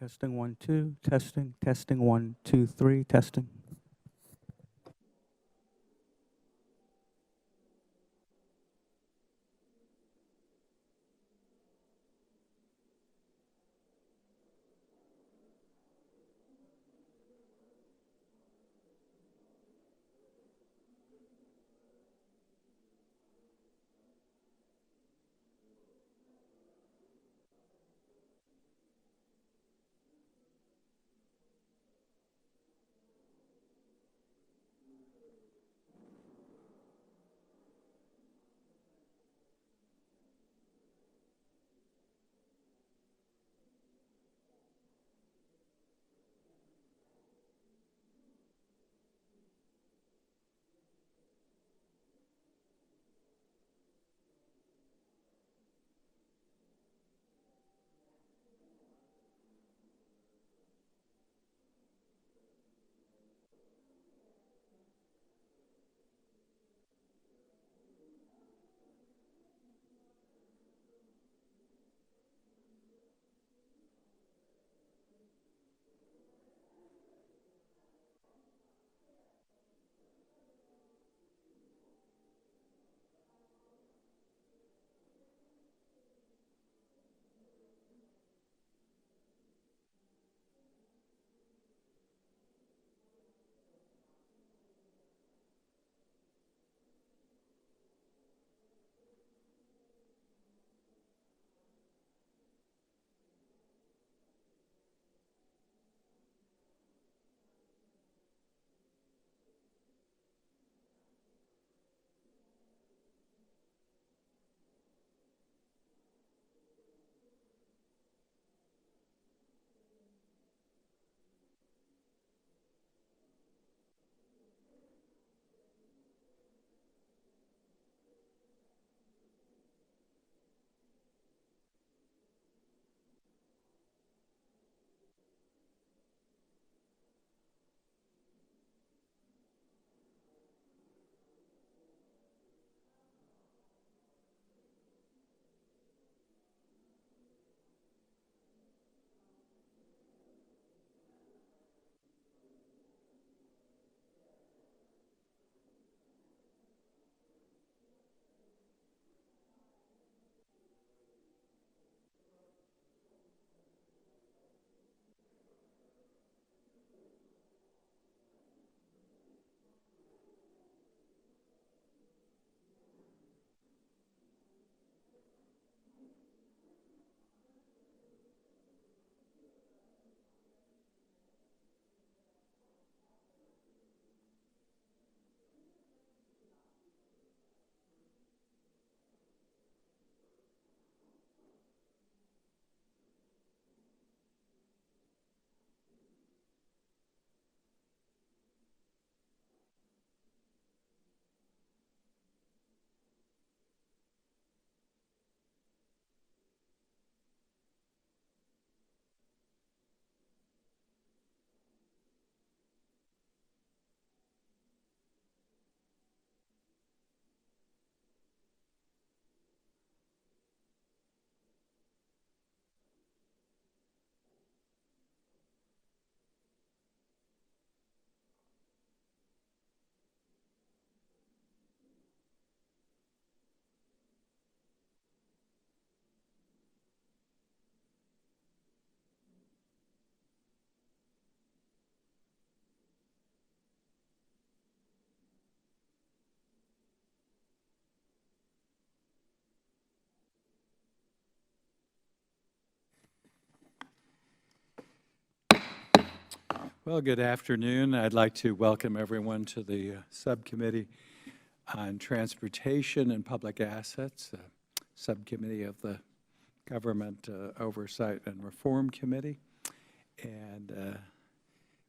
Testing 1 2, testing 1 2 3, testing. Well, good afternoon. I'd like to welcome everyone to the Subcommittee on Transportation and Public Assets, Subcommittee of the Government Oversight and Reform Committee, and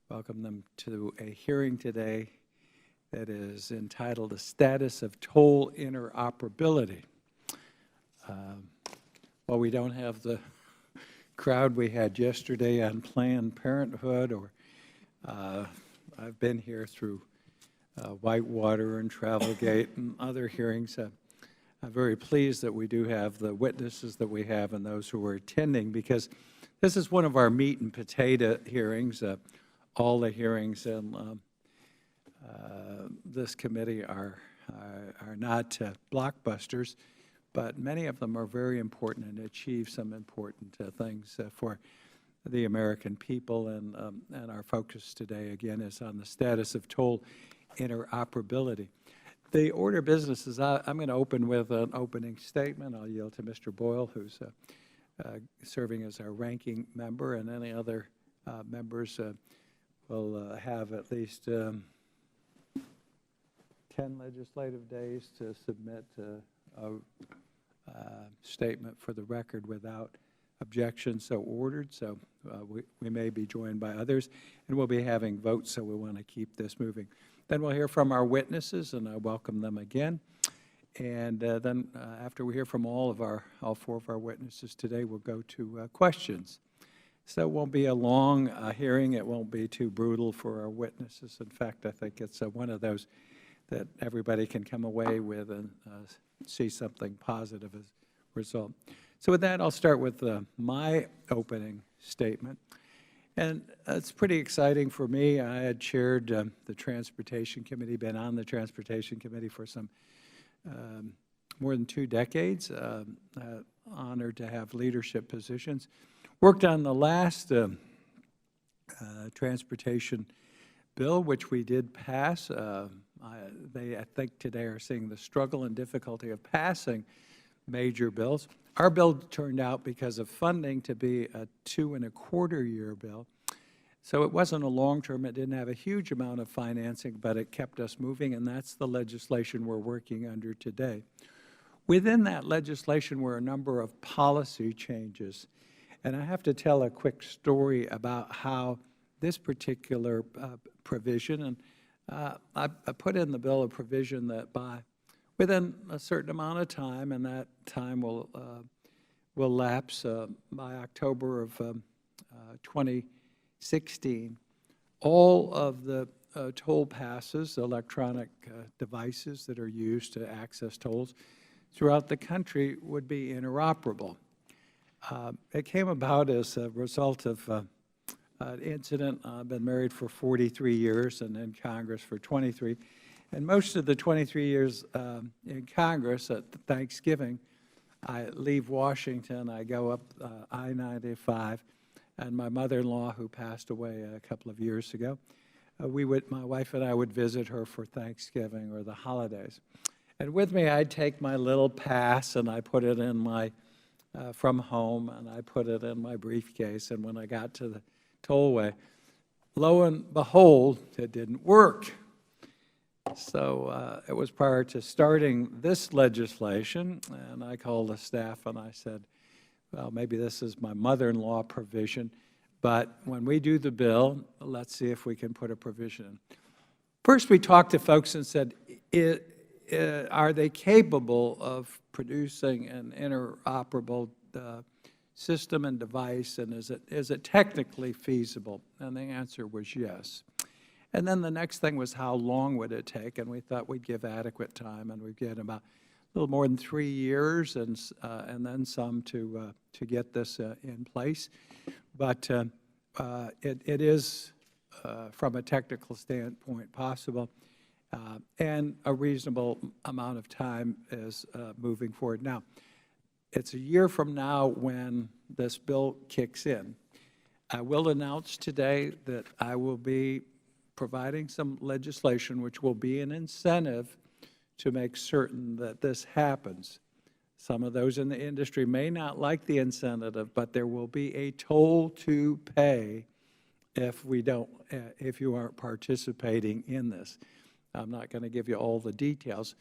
welcome them to a hearing today that is entitled "The Status of Toll Interoperability." While we don't have the crowd we had yesterday on Planned Parenthood, or I've been here through Whitewater and Travelgate and other hearings. I'm very pleased that we do have the witnesses that we have and those who are attending, because This is one of our meat and potato hearings. All the hearings in this committee are not blockbusters, but many of them are very important and achieve some important things for the American people. And our focus today, again, is on the status of toll interoperability. The order of business is I'm going to open with an opening statement. I'll yield to Mr. Boyle, who's serving as our ranking member, and any other members will have at least 10 legislative days to submit a statement for the record without objection so ordered. So we may be joined by others, and we'll be having votes, so we want to keep this moving. Then we'll hear from our witnesses, and I welcome them again. And then after we hear from all four of our witnesses today, we'll go to questions. So it won't be a long hearing. It won't be too brutal for our witnesses. In fact, I think it's one of those that everybody can come away with and see something positive as a result. So with that, I'll start with my opening statement. And it's pretty exciting for me. I had chaired the Transportation Committee, been on the Transportation Committee for some more than 2 decades. Honored to have leadership positions. Worked on the last transportation bill, which we did pass. They, I think, today are seeing the struggle and difficulty of passing major bills. Our bill turned out, because of funding, to be a 2.25-year bill. So it wasn't a long-term. It didn't have a huge amount of financing, but it kept us moving, and that's the legislation we're working under today. Within that legislation were a number of policy changes. And I have to tell a quick story about how this particular provision, and I put in the bill a provision that within a certain amount of time, and that time will lapse by October of 2016, all of the toll passes, electronic devices that are used to access tolls throughout the country, would be interoperable. It came about as a result of an incident. I've been married for 43 years and in Congress for 23. And most of the 23 years in Congress, at Thanksgiving, I leave Washington, I go up I-95, and my mother-in-law, who passed away a couple of years ago, my wife and I would visit her for Thanksgiving or the holidays. And with me, I'd take my little pass, and I put it in my, from home, and I put it in my briefcase. And when I got to the tollway, lo and behold, it didn't work. So it was prior to starting this legislation, and I called the staff and I said, well, maybe this is my mother-in-law provision, but when we do the bill, let's see if we can put a provision in. First, we talked to folks and said, are they capable of producing an interoperable system and device, and is it technically feasible? And the answer was yes. And then the next thing was, how long would it take? And we thought we'd give adequate time, and we'd get about a little more than 3 years, and then some to get this in place. But it is, from a technical standpoint, possible, and a reasonable amount of time is moving forward. Now, it's a year from now when this bill kicks in. I will announce today that I will be providing some legislation which will be an incentive to make certain that this happens. Some of those in the industry may not like the incentive, but there will be a toll to pay if you aren't participating in this. I'm not going to give you all the details,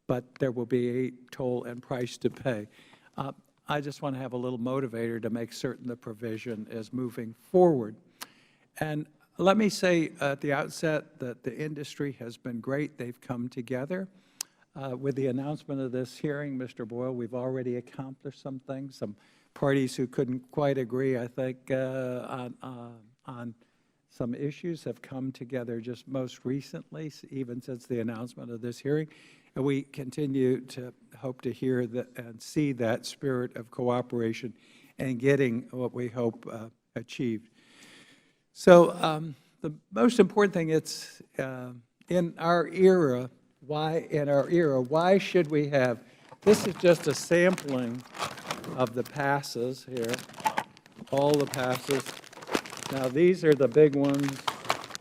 but there will be a toll and price to pay. I just want to have a little motivator to make certain the provision is moving forward. And let me say at the outset that the industry has been great. They've come together. With the announcement of this hearing, Mr. Boyle, we've already accomplished some things. Some parties who couldn't quite agree, I think, on some issues have come together just most recently, even since the announcement of this hearing. And we continue to hope to hear that and see that spirit of cooperation and getting what we hope achieved. So the most important thing, it's in our era, why should we have, this is just a sampling of the passes here, all the passes. Now, these are the big ones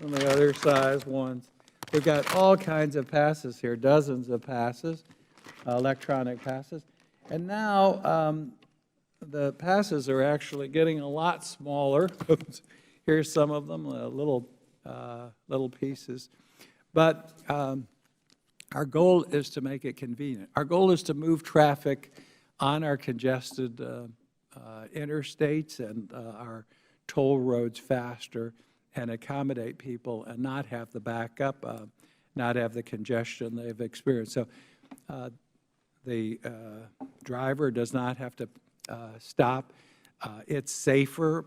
and the other size ones. We've got all kinds of passes here, dozens of passes, electronic passes. And now the passes are actually getting a lot smaller. Here's some of them, little pieces. But our goal is to make it convenient. Our goal is to move traffic on our congested interstates and our toll roads faster and accommodate people and not have the backup, not have the congestion they've experienced. So the driver does not have to stop. It's safer,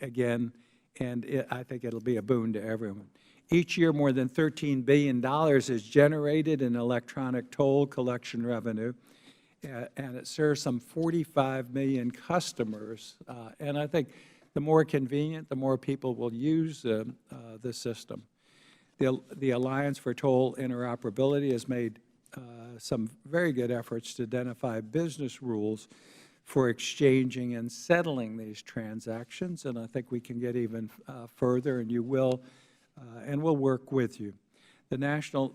again, and I think it'll be a boon to everyone. Each year, more than $13 billion is generated in electronic toll collection revenue, and it serves some 45 million customers. And I think the more convenient, the more people will use the system. The Alliance for Toll Interoperability has made some very good efforts to identify business rules for exchanging and settling these transactions, and I think we can get even further, and you will, and we'll work with you. With national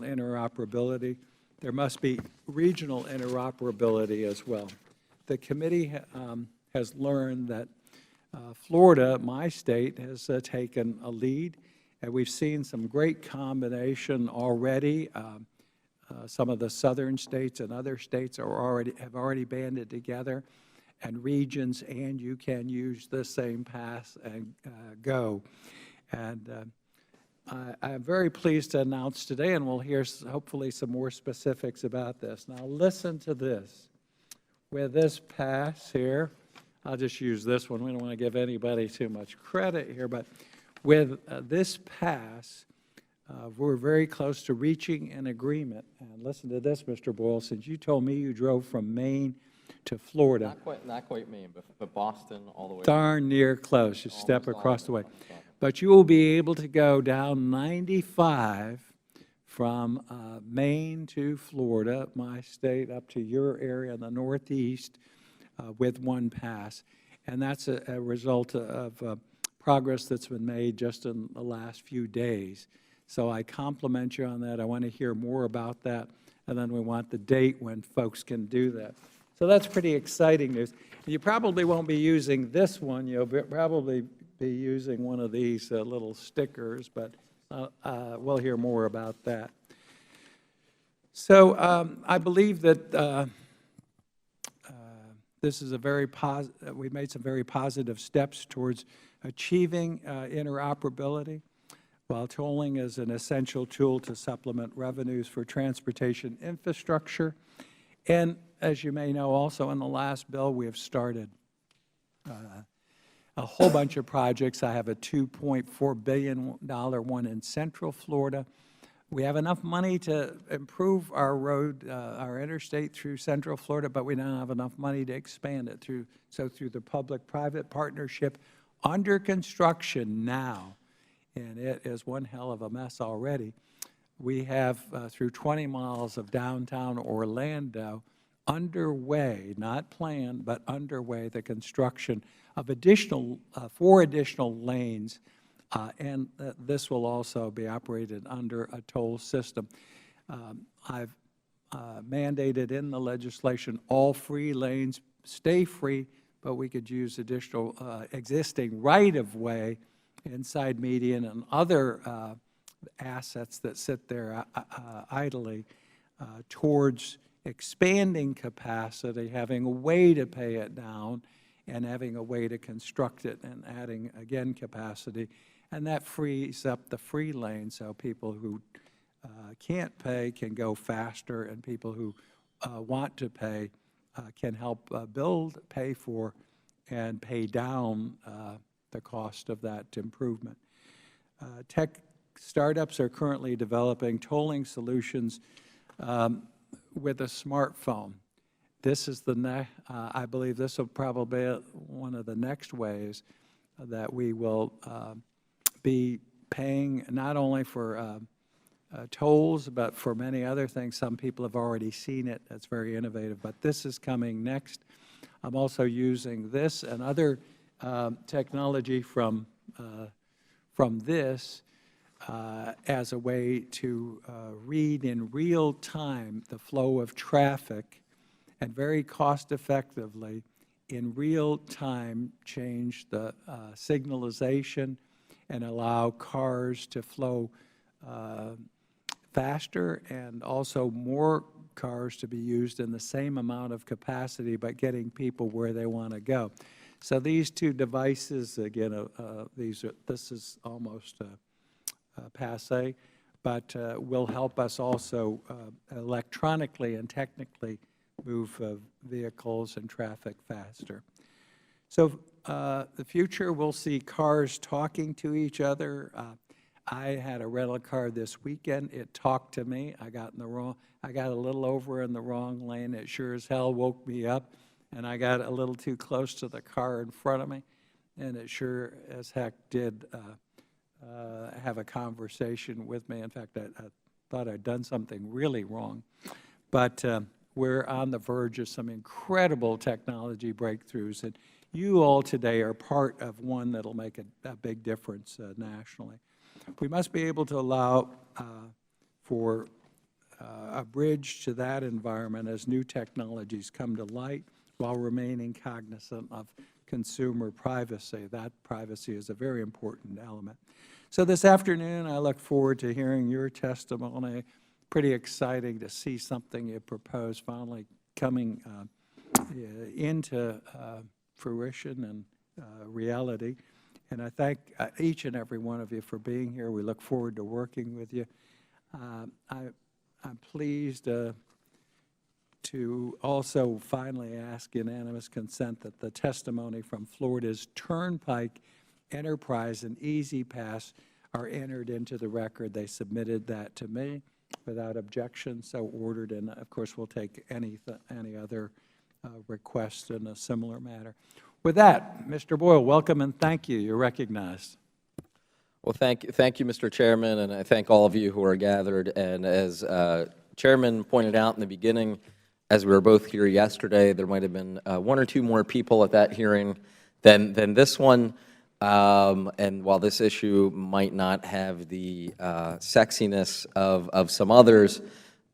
interoperability, there must be regional interoperability as well. The committee has learned that Florida, my state, has taken a lead, and we've seen some great combination already. Some of the southern states and other states have already banded together, and regions, and you can use the same pass and go. And I'm very pleased to announce today, and we'll hear hopefully some more specifics about this. Now listen to this. With this pass here, I'll just use this one. We don't want to give anybody too much credit here, but with this pass, we're very close to reaching an agreement. And listen to this, Mr. Boyle, since you told me you drove from Maine to Florida. Not quite Maine, but Boston all the way. Darn near close, just step across the way. But you will be able to go down 95 from Maine to Florida, my state, up to your area in the Northeast with one pass. And that's a result of progress that's been made just in the last few days. So I compliment you on that. I want to hear more about that. And then we want the date when folks can do that. So that's pretty exciting news. You probably won't be using this one. You'll probably be using one of these little stickers, but we'll hear more about that. So I believe that this is a very we've made some very positive steps towards achieving interoperability. While tolling is an essential tool to supplement revenues for transportation infrastructure. And as you may know, also in the last bill, we have started a whole bunch of projects. I have a $2.4 billion one in Central Florida. We have enough money to improve our road, our interstate through Central Florida, but we don't have enough money to expand it through the public-private partnership under construction now. And it is one hell of a mess already. We have, through 20 miles of downtown Orlando, underway, not planned, but underway, the construction of 4 additional lanes, and this will also be operated under a toll system. I've mandated in the legislation all free lanes stay free, but we could use additional existing right-of-way inside median and other assets that sit there idly towards expanding capacity, having a way to pay it down, and having a way to construct it and adding, again, capacity. And that frees up the free lane so people who can't pay can go faster, and people who want to pay can help pay for, and pay down the cost of that improvement. Tech startups are currently developing tolling solutions with a smartphone. this is I believe this will probably be one of the next ways that we will be paying not only for tolls, but for many other things. Some people have already seen it. That's very innovative, but this is coming next. I'm also using this and other technology from this as a way to read in real time the flow of traffic and very cost effectively in real time change the signalization and allow cars to flow faster and also more cars to be used in the same amount of capacity, but getting people where they want to go. So these two devices, again, this is almost passé, but will help us also electronically and technically move vehicles and traffic faster. So the future, we'll see cars talking to each other. I had a rental car this weekend. It talked to me. I got a little over in the wrong lane. It sure as hell woke me up, and I got a little too close to the car in front of me, and it sure as heck did have a conversation with me. In fact, I thought I'd done something really wrong. But we're on the verge of some incredible technology breakthroughs, and you all today are part of one that'll make a big difference nationally. We must be able to allow for a bridge to that environment as new technologies come to light while remaining cognizant of consumer privacy. That privacy is a very important element. So this afternoon, I look forward to hearing your testimony. Pretty exciting to see something you proposed finally coming into fruition and reality. And I thank each and every one of you for being here. We look forward to working with you. I'm pleased to also finally ask unanimous consent that the testimony from Florida's Turnpike Enterprise and Easy Pass are entered into the record. They submitted that to me without objection, so ordered, and of course we'll take any other requests in a similar manner. With that, Mr. Boyle, welcome and thank you. You're recognized. Well, thank you, Mr. Chairman, and I thank all of you who are gathered. And as Chairman pointed out in the beginning, as we were both here yesterday, there might have been one or two more people at that hearing than this one. And while this issue might not have the sexiness of some others,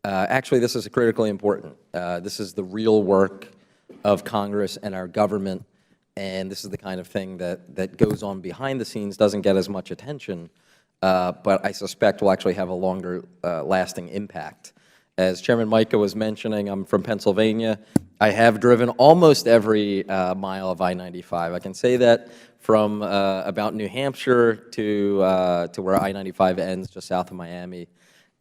actually this is critically important. This is the real work of Congress and our government. And this is the kind of thing that goes on behind the scenes, doesn't get as much attention, but I suspect will actually have a longer lasting impact. As Chairman Mica was mentioning, I'm from Pennsylvania. I have driven almost every mile of I-95. I can say that from about New Hampshire to where I-95 ends, just south of Miami,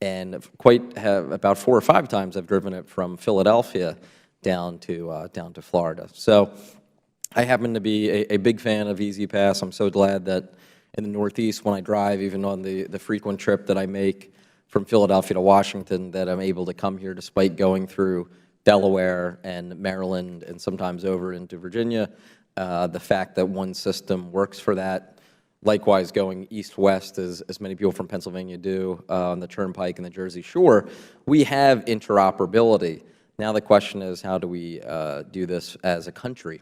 and about 4 or 5 times I've driven it from Philadelphia down to Florida. So I happen to be a big fan of Easy Pass. I'm so glad that in the Northeast, when I drive, even on the frequent trip that I make from Philadelphia to Washington, that I'm able to come here despite going through Delaware and Maryland and sometimes over into Virginia. The fact that one system works for that. Likewise, going east-west, as many people from Pennsylvania do, on the Turnpike and the Jersey Shore, we have interoperability. Now the question is, how do we do this as a country,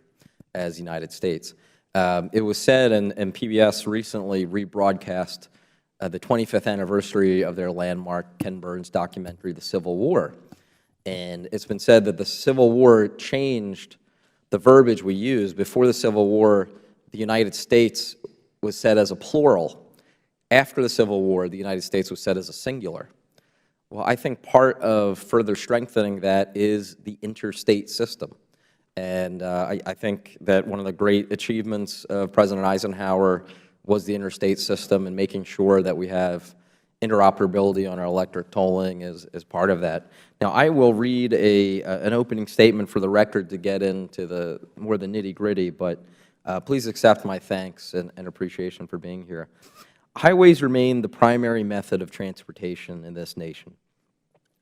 as the United States? It was said, and PBS recently rebroadcast the 25th anniversary of their landmark Ken Burns documentary, The Civil War. And it's been said that the Civil War changed the verbiage we use. Before the Civil War, the United States was said as a plural. After the Civil War, the United States was said as a singular. Well, I think part of further strengthening that is the interstate system. And I think that one of the great achievements of President Eisenhower was the interstate system and making sure that we have interoperability on our electric tolling as part of that. Now, I will read an opening statement for the record to get into more the nitty-gritty, but please accept my thanks and appreciation for being here. Highways remain the primary method of transportation in this nation.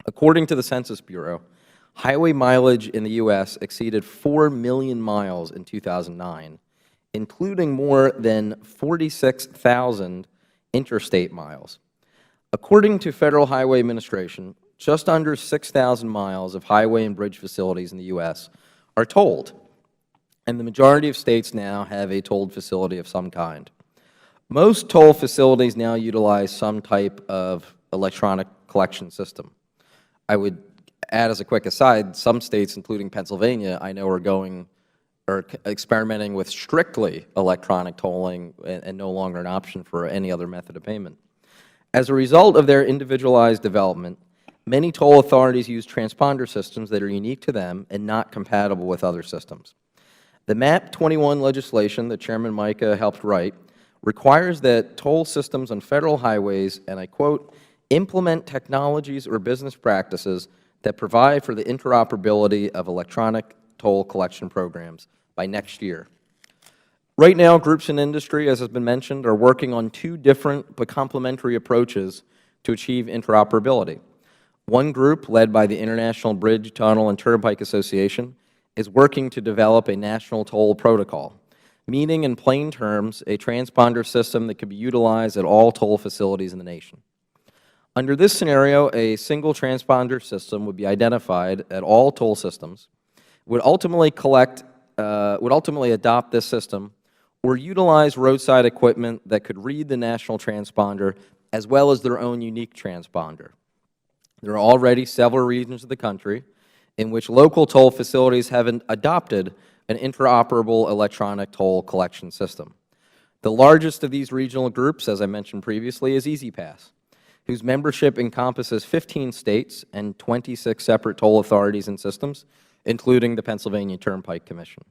According to the Census Bureau, highway mileage in the U.S. exceeded 4 million miles in 2009, including more than 46,000 interstate miles. According to Federal Highway Administration, just under 6,000 miles of highway and bridge facilities in the U.S. are tolled, and the majority of states now have a tolled facility of some kind. Most toll facilities now utilize some type of electronic collection system. I would add as a quick aside, some states, including Pennsylvania, I know are experimenting with strictly electronic tolling and no longer an option for any other method of payment. As a result of their individualized development, many toll authorities use transponder systems that are unique to them and not compatible with other systems. The MAP 21 legislation that Chairman Mica helped write requires that toll systems on Federal highways, and I quote, implement technologies or business practices that provide for the interoperability of electronic toll collection programs by next year. Right now, groups in industry, as has been mentioned, are working on two different but complementary approaches to achieve interoperability. One group, led by the International Bridge, Tunnel, and Turnpike Association, is working to develop a national toll protocol, meaning in plain terms a transponder system that could be utilized at all toll facilities in the nation. Under this scenario, a single transponder system would be identified at all toll systems, would ultimately adopt this system or utilize roadside equipment that could read the national transponder as well as their own unique transponder. There are already several regions of the country in which local toll facilities have adopted an interoperable electronic toll collection system. The largest of these regional groups, as I mentioned previously, is E-ZPass, whose membership encompasses 15 states and 26 separate toll authorities and systems, including the Pennsylvania Turnpike Commission.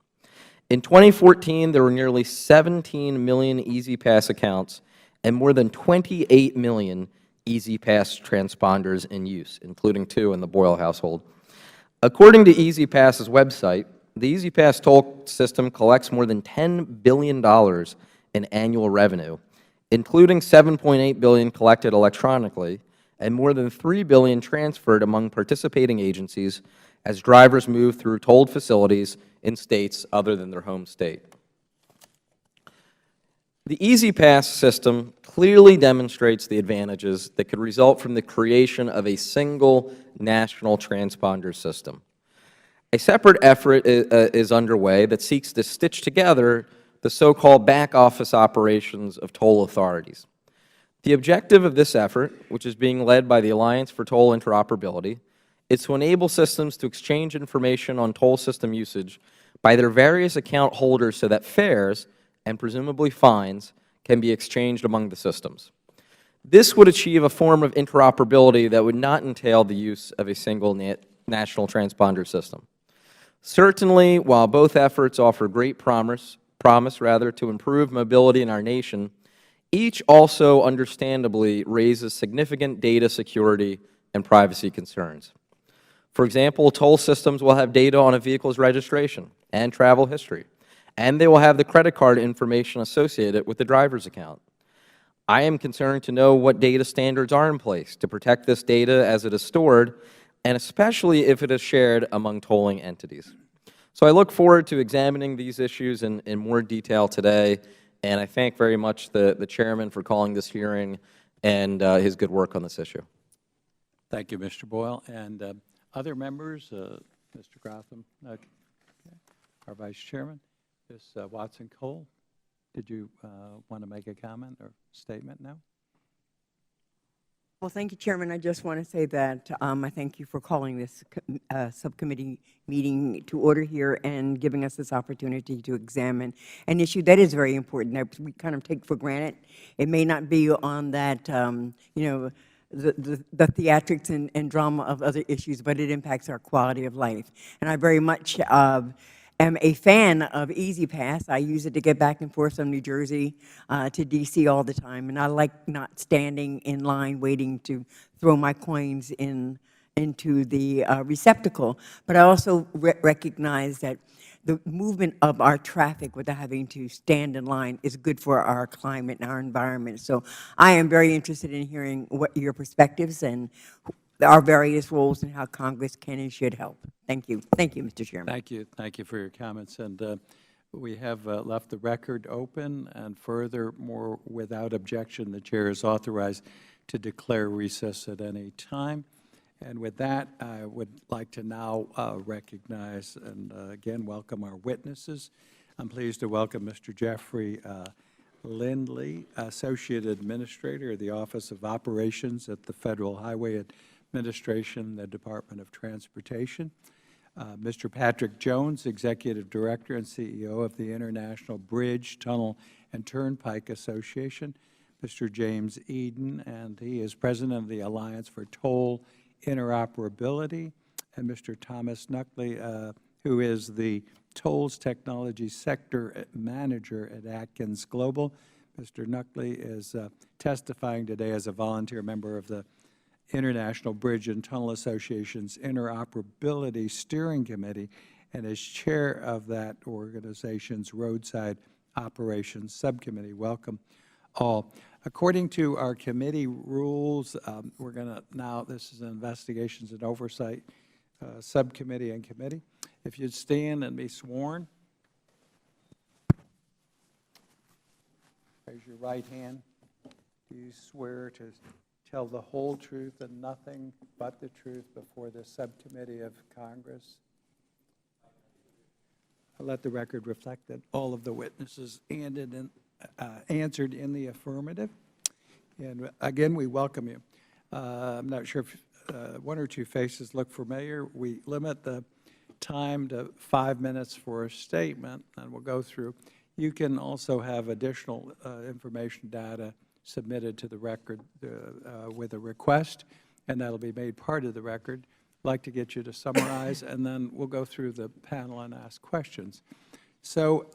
In 2014, there were nearly 17 million E-ZPass accounts and more than 28 million E-ZPass transponders in use, including 2 in the Boyle household. According to E-ZPass's website, the E-ZPass toll system collects more than $10 billion in annual revenue, including $7.8 billion collected electronically and more than $3 billion transferred among participating agencies as drivers move through tolled facilities in states other than their home state. The E-ZPass system clearly demonstrates the advantages that could result from the creation of a single national transponder system. A separate effort is underway that seeks to stitch together the so-called back-office operations of toll authorities. The objective of this effort, which is being led by the Alliance for Toll Interoperability, is to enable systems to exchange information on toll system usage by their various account holders so that fares, and presumably fines, can be exchanged among the systems. This would achieve a form of interoperability that would not entail the use of a single national transponder system. Certainly, while both efforts offer great promise to improve mobility in our nation, each also understandably raises significant data security and privacy concerns. For example, toll systems will have data on a vehicle's registration and travel history, and they will have the credit card information associated with the driver's account. I am concerned to know what data standards are in place to protect this data as it is stored, and especially if it is shared among tolling entities. So I look forward to examining these issues in more detail today, and I thank very much the Chairman for calling this hearing and his good work on this issue. Thank you, Mr. Boyle. And other members, Mr. Grotham, okay. Our Vice Chairman, Ms. Watson-Cole, did you want to make a comment or statement now? Well, thank you, Chairman. I just want to say that I thank you for calling this subcommittee meeting to order here and giving us this opportunity to examine an issue that is very important that we kind of take for granted. It may not be on that, you know, the theatrics and drama of other issues, but it impacts our quality of life. And I very much am a fan of E-ZPass. I use it to get back and forth from New Jersey to D.C. all the time, and I like not standing in line waiting to throw my coins into the receptacle. But I also recognize that the movement of our traffic without having to stand in line is good for our climate and our environment. So I am very interested in hearing what your perspectives and our various roles and how Congress can and should help. Thank you. Thank you, Mr. Chairman. Thank you. Thank you for your comments. And we have left the record open, and furthermore, without objection, the Chair is authorized to declare recess at any time. And with that, I would like to now recognize and again welcome our witnesses. I'm pleased to welcome Mr. Jeffrey Lindley, Associate Administrator of the Office of Operations at the Federal Highway Administration, the Department of Transportation. Mr. Patrick Jones, Executive Director and CEO of the International Bridge, Tunnel, and Turnpike Association. Mr. James Eden, and he is President of the Alliance for Toll Interoperability. And Mr. Thomas Knuckley, who is the Tolls Technology Sector Manager at Atkins Global. Mr. Knuckley is testifying today as a volunteer member of the International Bridge and Tunnel Association's Interoperability Steering Committee and is chair of that organization's Roadside Operations Subcommittee. Welcome all. According to our committee rules, we're going to now, this is an Investigations and Oversight Subcommittee and Committee. If you'd stand and be sworn. Raise your right hand. Do you swear to tell the whole truth and nothing but the truth before the subcommittee of Congress? I'll let the record reflect that all of the witnesses answered in the affirmative. And again, we welcome you. I'm not sure if one or two faces look familiar. We limit the time to 5 minutes for a statement, and we'll go through. You can also have additional information data submitted to the record with a request, and that'll be made part of the record. I'd like to get you to summarize, and then we'll go through the panel and ask questions. So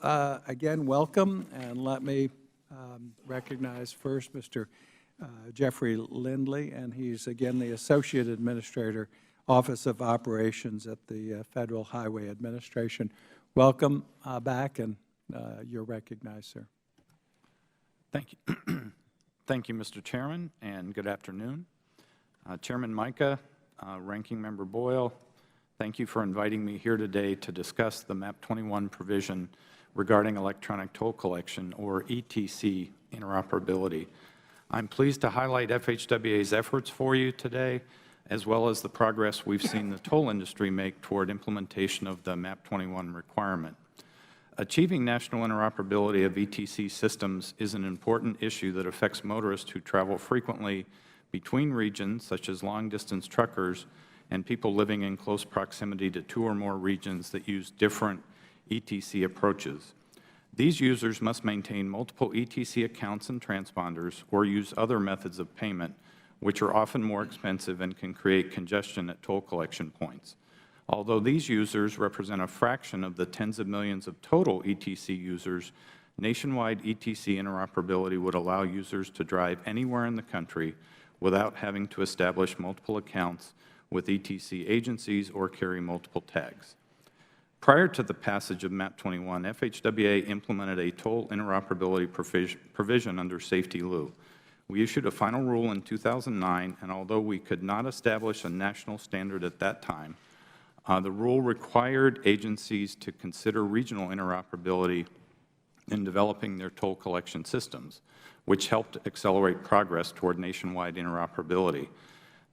again, welcome, and let me recognize first Mr. Jeffrey Lindley, and he's again the Associate Administrator, Office of Operations at the Federal Highway Administration. Welcome back, and you're recognized, sir. Thank you. Thank you, Mr. Chairman, and good afternoon. Chairman Mica, Ranking Member Boyle, thank you for inviting me here today to discuss the MAP 21 provision regarding electronic toll collection, or ETC, interoperability. I'm pleased to highlight FHWA's efforts for you today, as well as the progress we've seen the toll industry make toward implementation of the MAP 21 requirement. Achieving national interoperability of ETC systems is an important issue that affects motorists who travel frequently between regions, such as long-distance truckers, and people living in close proximity to 2 or more regions that use different ETC approaches. These users must maintain multiple ETC accounts and transponders or use other methods of payment, which are often more expensive and can create congestion at toll collection points. Although these users represent a fraction of the tens of millions of total ETC users, nationwide ETC interoperability would allow users to drive anywhere in the country without having to establish multiple accounts with ETC agencies or carry multiple tags. Prior to the passage of MAP 21, FHWA implemented a toll interoperability provision under Safety Lieu. We issued a final rule in 2009, and although we could not establish a national standard at that time, the rule required agencies to consider regional interoperability in developing their toll collection systems, which helped accelerate progress toward nationwide interoperability.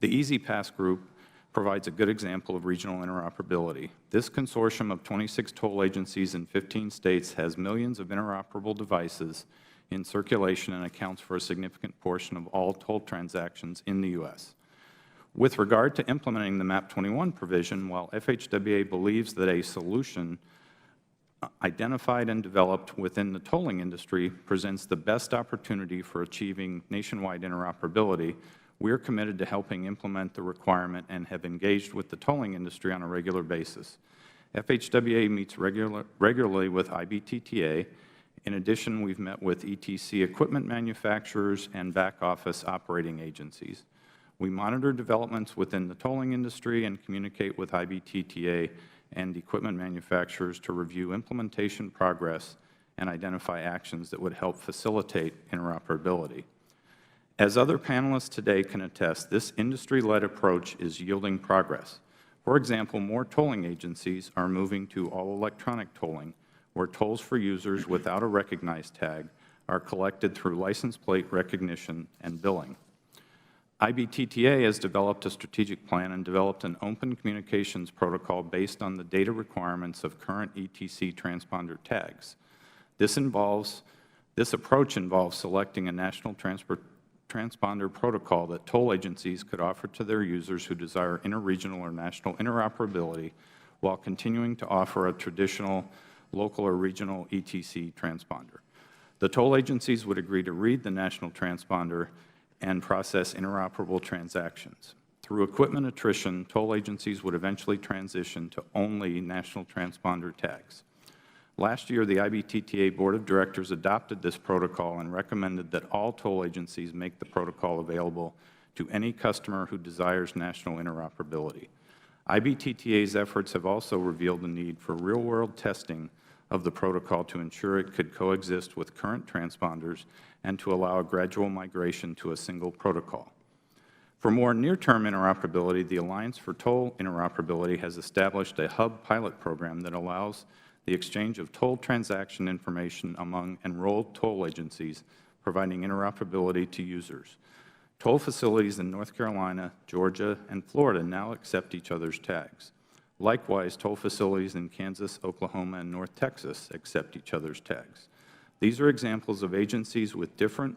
The Easy Pass Group provides a good example of regional interoperability. This consortium of 26 toll agencies in 15 states has millions of interoperable devices in circulation and accounts for a significant portion of all toll transactions in the U.S. With regard to implementing the MAP 21 provision, while FHWA believes that a solution identified and developed within the tolling industry presents the best opportunity for achieving nationwide interoperability, we are committed to helping implement the requirement and have engaged with the tolling industry on a regular basis. FHWA meets regularly with IBTTA. In addition, we've met with ETC equipment manufacturers and back-office operating agencies. We monitor developments within the tolling industry and communicate with IBTTA and equipment manufacturers to review implementation progress and identify actions that would help facilitate interoperability. As other panelists today can attest, this industry-led approach is yielding progress. For example, more tolling agencies are moving to all-electronic tolling, where tolls for users without a recognized tag are collected through license plate recognition and billing. IBTTA has developed a strategic plan and developed an open communications protocol based on the data requirements of current ETC transponder tags. This approach involves selecting a national transponder protocol that toll agencies could offer to their users who desire interregional or national interoperability while continuing to offer a traditional local or regional ETC transponder. The toll agencies would agree to read the national transponder and process interoperable transactions. Through equipment attrition, toll agencies would eventually transition to only national transponder tags. Last year, the IBTTA Board of Directors adopted this protocol and recommended that all toll agencies make the protocol available to any customer who desires national interoperability. IBTTA's efforts have also revealed the need for real-world testing of the protocol to ensure it could coexist with current transponders and to allow a gradual migration to a single protocol. For more near-term interoperability, the Alliance for Toll Interoperability has established a hub pilot program that allows the exchange of toll transaction information among enrolled toll agencies, providing interoperability to users. Toll facilities in North Carolina, Georgia, and Florida now accept each other's tags. Likewise, toll facilities in Kansas, Oklahoma, and North Texas accept each other's tags. These are examples of agencies with different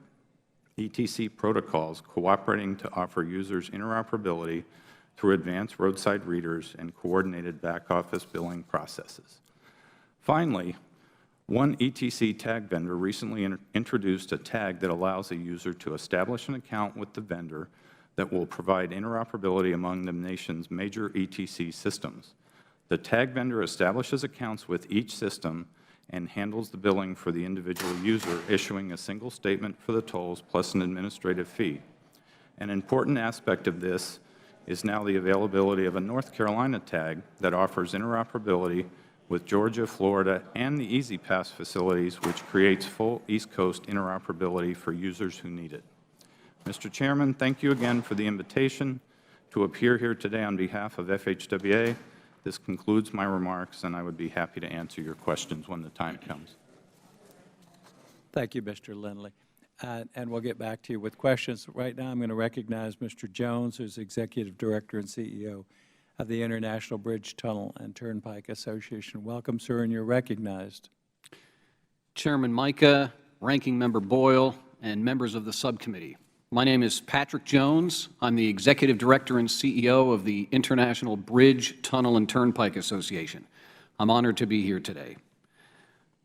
ETC protocols cooperating to offer users interoperability through advanced roadside readers and coordinated back-office billing processes. Finally, one ETC tag vendor recently introduced a tag that allows a user to establish an account with the vendor that will provide interoperability among the nation's major ETC systems. The tag vendor establishes accounts with each system and handles the billing for the individual user, issuing a single statement for the tolls plus an administrative fee. An important aspect of this is now the availability of a North Carolina tag that offers interoperability with Georgia, Florida, and the Easy Pass facilities, which creates full East Coast interoperability for users who need it. Mr. Chairman, thank you again for the invitation to appear here today on behalf of FHWA. This concludes my remarks, and I would be happy to answer your questions when the time comes. Thank you, Mr. Lindley. And we'll get back to you with questions. Right now, I'm going to recognize Mr. Jones, who's Executive Director and CEO of the International Bridge, Tunnel, and Turnpike Association. Welcome, sir, and you're recognized. Chairman Mica, Ranking Member Boyle, and members of the subcommittee. My name is Patrick Jones. I'm the Executive Director and CEO of the International Bridge, Tunnel, and Turnpike Association. I'm honored to be here today.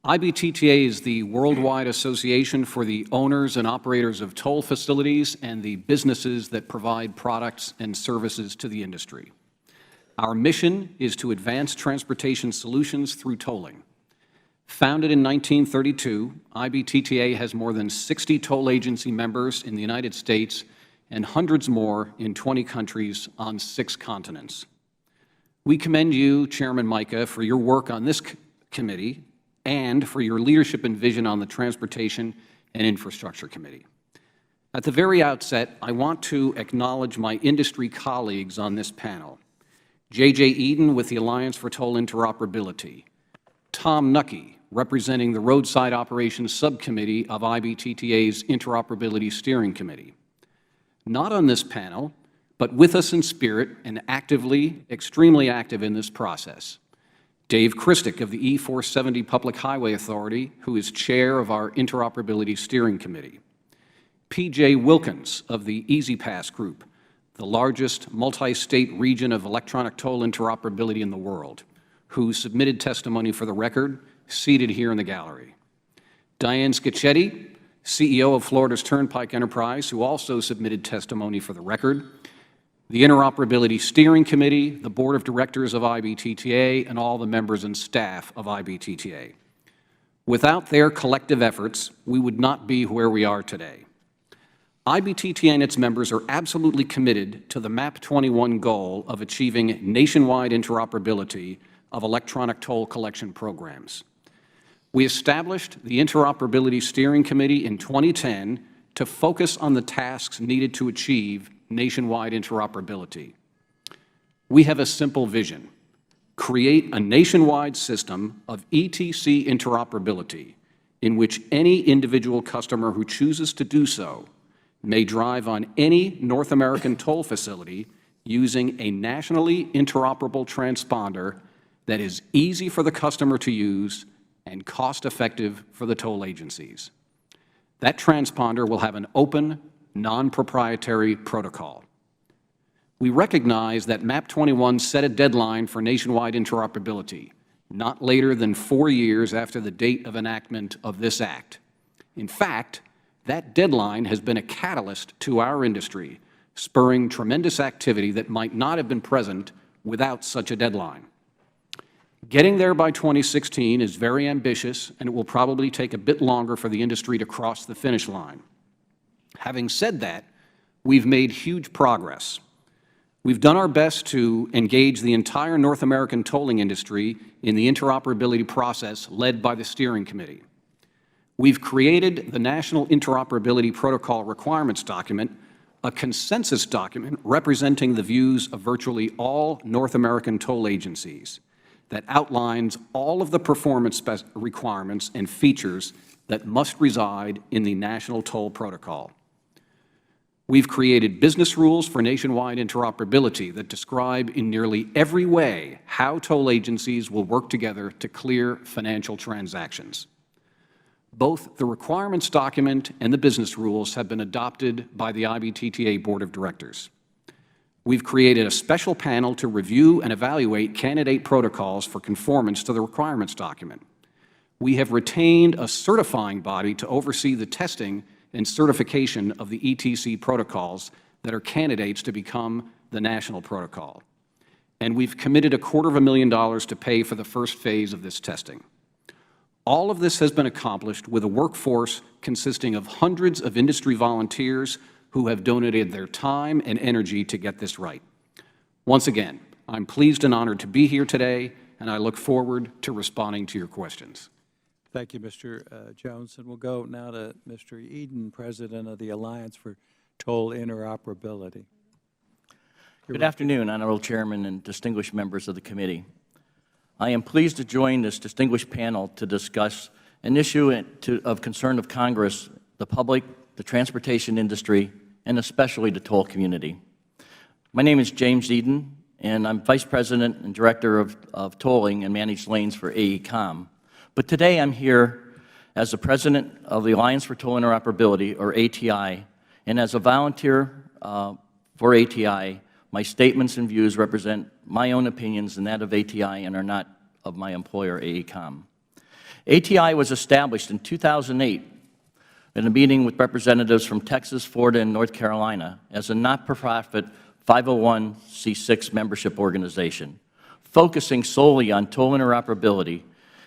IBTTA is the worldwide association for the owners and operators of toll facilities and the businesses that provide products and services to the industry. Our mission is to advance transportation solutions through tolling. Founded in 1932, IBTTA has more than 60 toll agency members in the United States and hundreds more in 20 countries on 6 continents. We commend you, Chairman Mica, for your work on this committee and for your leadership and vision on the Transportation and Infrastructure Committee. At the very outset, I want to acknowledge my industry colleagues on this panel. J.J. Eden with the Alliance for Toll Interoperability, Tom Nucky, representing the Roadside Operations Subcommittee of IBTTA's Interoperability Steering Committee. Not on this panel, but with us in spirit and actively, extremely active in this process, Dave Christic of the E470 Public Highway Authority, who is chair of our Interoperability Steering Committee. P.J. Wilkins of the Easy Pass Group, the largest multi-state region of electronic toll interoperability in the world, who submitted testimony for the record, seated here in the gallery. Diane Scicchetti, CEO of Florida's Turnpike Enterprise, who also submitted testimony for the record, the Interoperability Steering Committee, the Board of Directors of IBTTA, and all the members and staff of IBTTA. Without their collective efforts, we would not be where we are today. IBTTA and its members are absolutely committed to the MAP 21 goal of achieving nationwide interoperability of electronic toll collection programs. We established the Interoperability Steering Committee in 2010 to focus on the tasks needed to achieve nationwide interoperability. We have a simple vision: create a nationwide system of ETC interoperability in which any individual customer who chooses to do so may drive on any North American toll facility using a nationally interoperable transponder that is easy for the customer to use and cost-effective for the toll agencies. That transponder will have an open, non-proprietary protocol. We recognize that MAP 21 set a deadline for nationwide interoperability, not later than 4 years after the date of enactment of this Act. In fact, that deadline has been a catalyst to our industry, spurring tremendous activity that might not have been present without such a deadline. Getting there by 2016 is very ambitious, and it will probably take a bit longer for the industry to cross the finish line. Having said that, we've made huge progress. We've done our best to engage the entire North American tolling industry in the interoperability process led by the steering committee. We've created the National Interoperability Protocol Requirements document, a consensus document representing the views of virtually all North American toll agencies, that outlines all of the performance requirements and features that must reside in the National Toll Protocol. We've created business rules for nationwide interoperability that describe in nearly every way how toll agencies will work together to clear financial transactions. Both the requirements document and the business rules have been adopted by the IBTTA Board of Directors. We've created a special panel to review and evaluate candidate protocols for conformance to the requirements document. We have retained a certifying body to oversee the testing and certification of the ETC protocols that are candidates to become the national protocol. And we've committed $250,000 to pay for the first phase of this testing. All of this has been accomplished with a workforce consisting of hundreds of industry volunteers who have donated their time and energy to get this right. Once again, I'm pleased and honored to be here today, and I look forward to responding to your questions. Thank you, Mr. Jones. And we'll go now to Mr. Eden, President of the Alliance for Toll Interoperability. Good afternoon, Honorable Chairman and distinguished members of the committee. I am pleased to join this distinguished panel to discuss an issue of concern of Congress, the public, the transportation industry, and especially the toll community. My name is James Eden, and I'm Vice President and Director of Tolling and Managed Lanes for AECOM. But today I'm here as the President of the Alliance for Toll Interoperability, or ATI, and as a volunteer for ATI, my statements and views represent my own opinions and that of ATI and are not of my employer, AECOM. ATI was established in 2008 in a meeting with representatives from Texas, Florida, and North Carolina as a not-for-profit 501c6 membership organization, focusing solely on toll interoperability,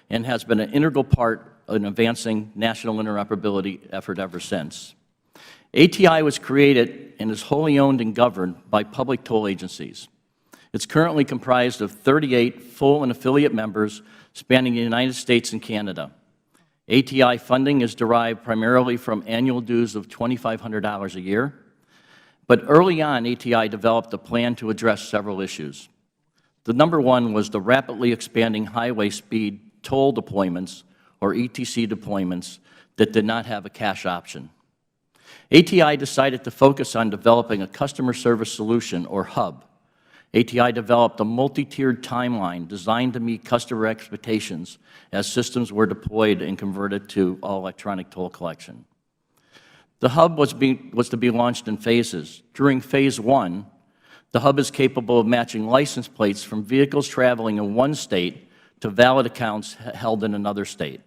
and has been an integral part in advancing national interoperability effort ever since. ATI was created and is wholly owned and governed by public toll agencies. It's currently comprised of 38 full and affiliate members spanning the United States and Canada. ATI funding is derived primarily from annual dues of $2,500 a year, but early on, ATI developed a plan to address several issues. The number one was the rapidly expanding highway speed toll deployments, or ETC deployments, that did not have a cash option. ATI decided to focus on developing a customer service solution, or hub. ATI developed a multi-tiered timeline designed to meet customer expectations as systems were deployed and converted to all-electronic toll collection. The hub was to be launched in phases. During phase one, the hub is capable of matching license plates from vehicles traveling in one state to valid accounts held in another state.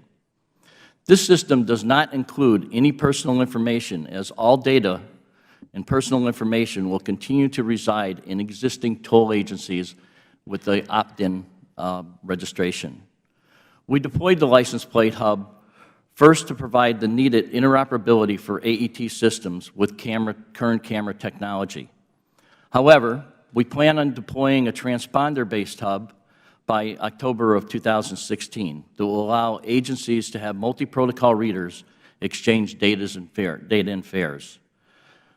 This system does not include any personal information, as all data and personal information will continue to reside in existing toll agencies with the opt-in registration. We deployed the license plate hub first to provide the needed interoperability for AET systems with current camera technology. However, we plan on deploying a transponder-based hub by October of 2016 that will allow agencies to have multi-protocol readers exchange data and fares.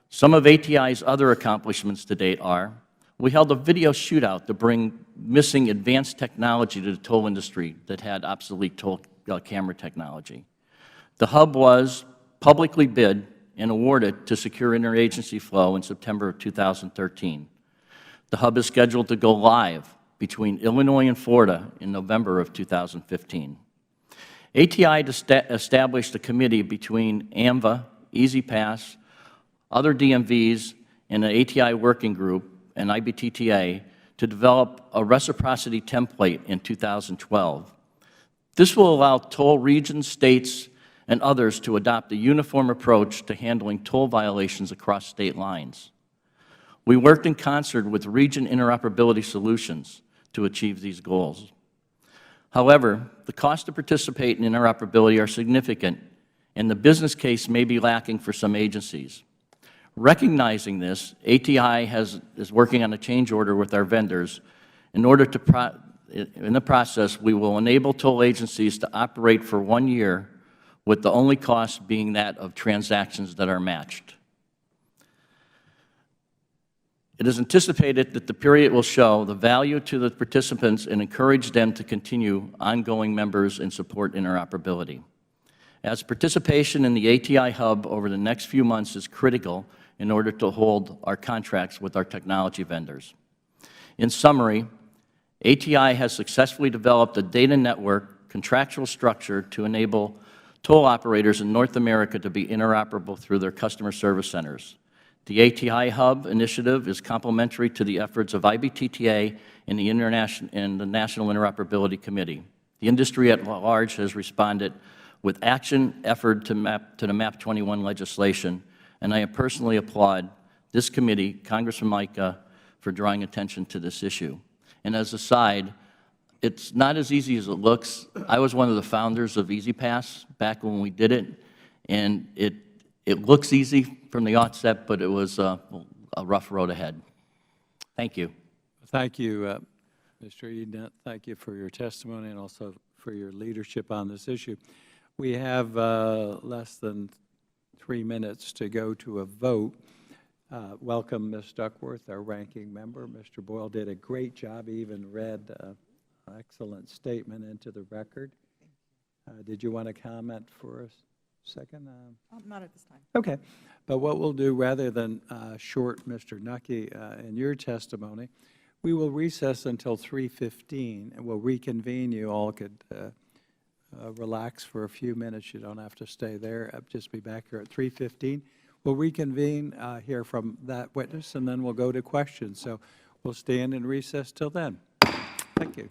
Some of ATI's other accomplishments to date are: we held a video shootout to bring missing advanced technology to the toll industry that had obsolete toll camera technology. The hub was publicly bid and awarded to secure interagency flow in September of 2013. The hub is scheduled to go live between Illinois and Florida in November of 2015. ATI established a committee between AMVA, EasyPass, other DMVs, and an ATI working group and IBTTA to develop a reciprocity template in 2012. This will allow toll regions, states, and others to adopt a uniform approach to handling toll violations across state lines. We worked in concert with region interoperability solutions to achieve these goals. However, the costs to participate in interoperability are significant, and the business case may be lacking for some agencies. Recognizing this, ATI is working on a change order with our vendors. In the process, we will enable toll agencies to operate for 1 year, with the only cost being that of transactions that are matched. It is anticipated that the period will show the value to the participants and encourage them to continue ongoing members and support interoperability. As participation in the ATI hub over the next few months is critical in order to hold our contracts with our technology vendors. In summary, ATI has successfully developed a data network contractual structure to enable toll operators in North America to be interoperable through their customer service centers. The ATI Hub initiative is complementary to the efforts of IBTTA and the National Interoperability Committee. The industry at large has responded with action effort to the MAP 21 legislation, and I personally applaud this committee, Congressman Micah, for drawing attention to this issue. And as a side, it's not as easy as it looks. I was one of the founders of EasyPass back when we did it, and it looks easy from the outset, but it was a rough road ahead. Thank you. Thank you, Mr. Eden. Thank you for your testimony and also for your leadership on this issue. We have less than 3 minutes to go to a vote. Welcome, Ms. Duckworth, our ranking member. Mr. Boyle did a great job. He even read an excellent statement into the record. Did you want to comment for us? Second? Not at this time. Okay. But what we'll do, rather than short Mr. Nucky in your testimony, we will recess until 3:15, and we'll reconvene. You all could relax for a few minutes. You don't have to stay there. Just be back here at 3:15. We'll reconvene, hear from that witness, and then we'll go to questions. So we'll stand in recess till then. Thank you.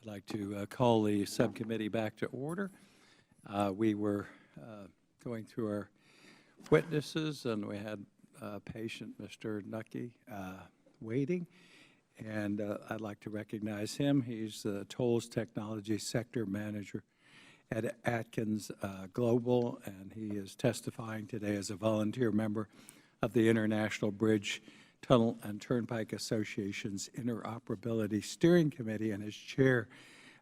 like to call the subcommittee back to order. We were going through our witnesses, and we had patient Mr. Nucky waiting, and I'd like to recognize him. He's the Tolls Technology Sector Manager at Atkins Global, and he is testifying today as a volunteer member of the International Bridge, Tunnel, and Turnpike Association's Interoperability Steering Committee, and is chair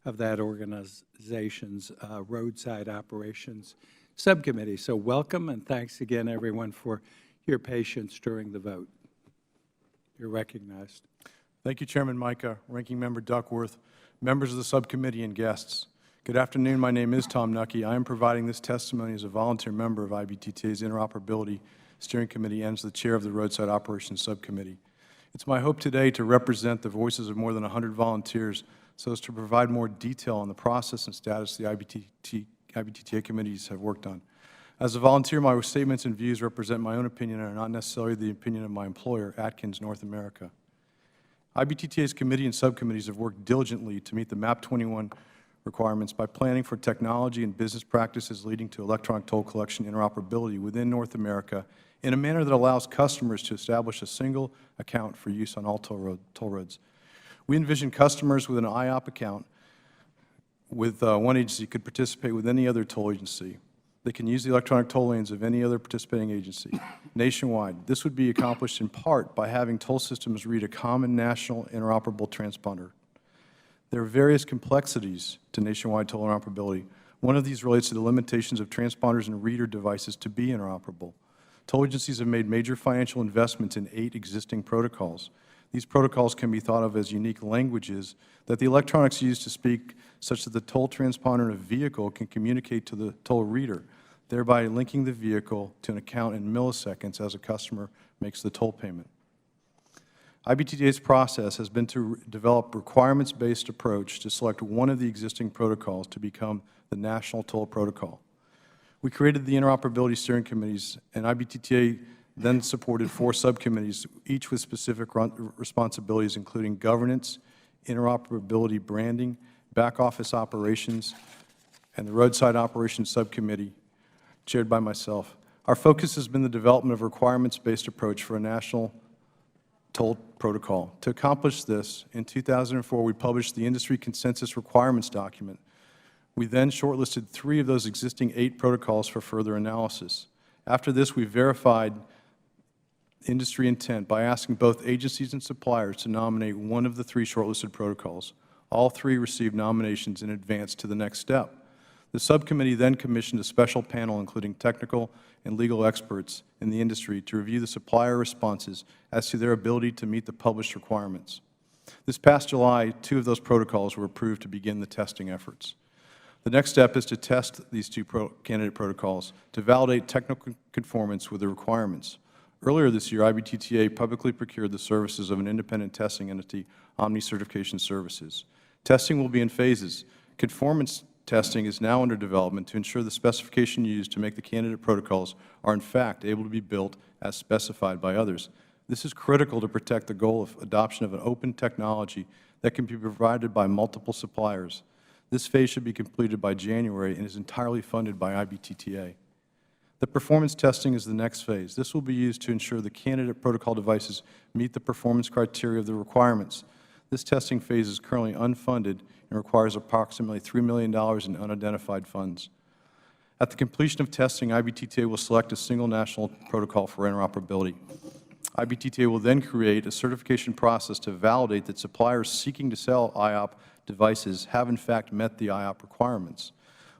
of that organization's Roadside Operations Subcommittee. So welcome, and thanks again, everyone, for your patience during the vote. You're recognized. Thank you, Chairman Micah, Ranking Member Duckworth, members of the subcommittee, and guests. Good afternoon. My name is Tom Nucky. I am providing this testimony as a volunteer member of IBTTA's Interoperability Steering Committee and as the chair of the Roadside Operations Subcommittee. It's my hope today to represent the voices of more than 100 volunteers so as to provide more detail on the process and status the IBTTA committees have worked on. As a volunteer, my statements and views represent my own opinion and are not necessarily the opinion of my employer, Atkins North America. IBTTA's committee and subcommittees have worked diligently to meet the MAP 21 requirements by planning for technology and business practices leading to electronic toll collection interoperability within North America in a manner that allows customers to establish a single account for use on all toll roads. We envision customers with an IOP account with one agency could participate with any other toll agency. They can use the electronic toll lanes of any other participating agency nationwide. This would be accomplished in part by having toll systems read a common national interoperable transponder. There are various complexities to nationwide toll interoperability. One of these relates to the limitations of transponders and reader devices to be interoperable. Toll agencies have made major financial investments in 8 existing protocols. These protocols can be thought of as unique languages that the electronics use to speak such that the toll transponder in a vehicle can communicate to the toll reader, thereby linking the vehicle to an account in milliseconds as a customer makes the toll payment. IBTTA's process has been to develop a requirements-based approach to select one of the existing protocols to become the national toll protocol. We created the Interoperability Steering Committees, and IBTTA then supported 4 subcommittees, each with specific responsibilities including governance, interoperability branding, back-office operations, and the Roadside Operations Subcommittee, chaired by myself. Our focus has been the development of a requirements-based approach for a national toll protocol. To accomplish this, in 2004, we published the Industry Consensus Requirements document. We then shortlisted 3 of those existing 8 protocols for further analysis. After this, we verified industry intent by asking both agencies and suppliers to nominate one of the 3 shortlisted protocols. All 3 received nominations and advanced to the next step. The subcommittee then commissioned a special panel including technical and legal experts in the industry to review the supplier responses as to their ability to meet the published requirements. This past July, 2 of those protocols were approved to begin the testing efforts. The next step is to test these 2 candidate protocols to validate technical conformance with the requirements. Earlier this year, IBTTA publicly procured the services of an independent testing entity, Omni Certification Services. Testing will be in phases. Conformance testing is now under development to ensure the specification used to make the candidate protocols are in fact able to be built as specified by others. This is critical to protect the goal of adoption of an open technology that can be provided by multiple suppliers. This phase should be completed by January and is entirely funded by IBTTA. The performance testing is the next phase. This will be used to ensure the candidate protocol devices meet the performance criteria of the requirements. This testing phase is currently unfunded and requires approximately $3 million in unidentified funds. At the completion of testing, IBTTA will select a single national protocol for interoperability. IBTTA will then create a certification process to validate that suppliers seeking to sell IOP devices have in fact met the IOP requirements.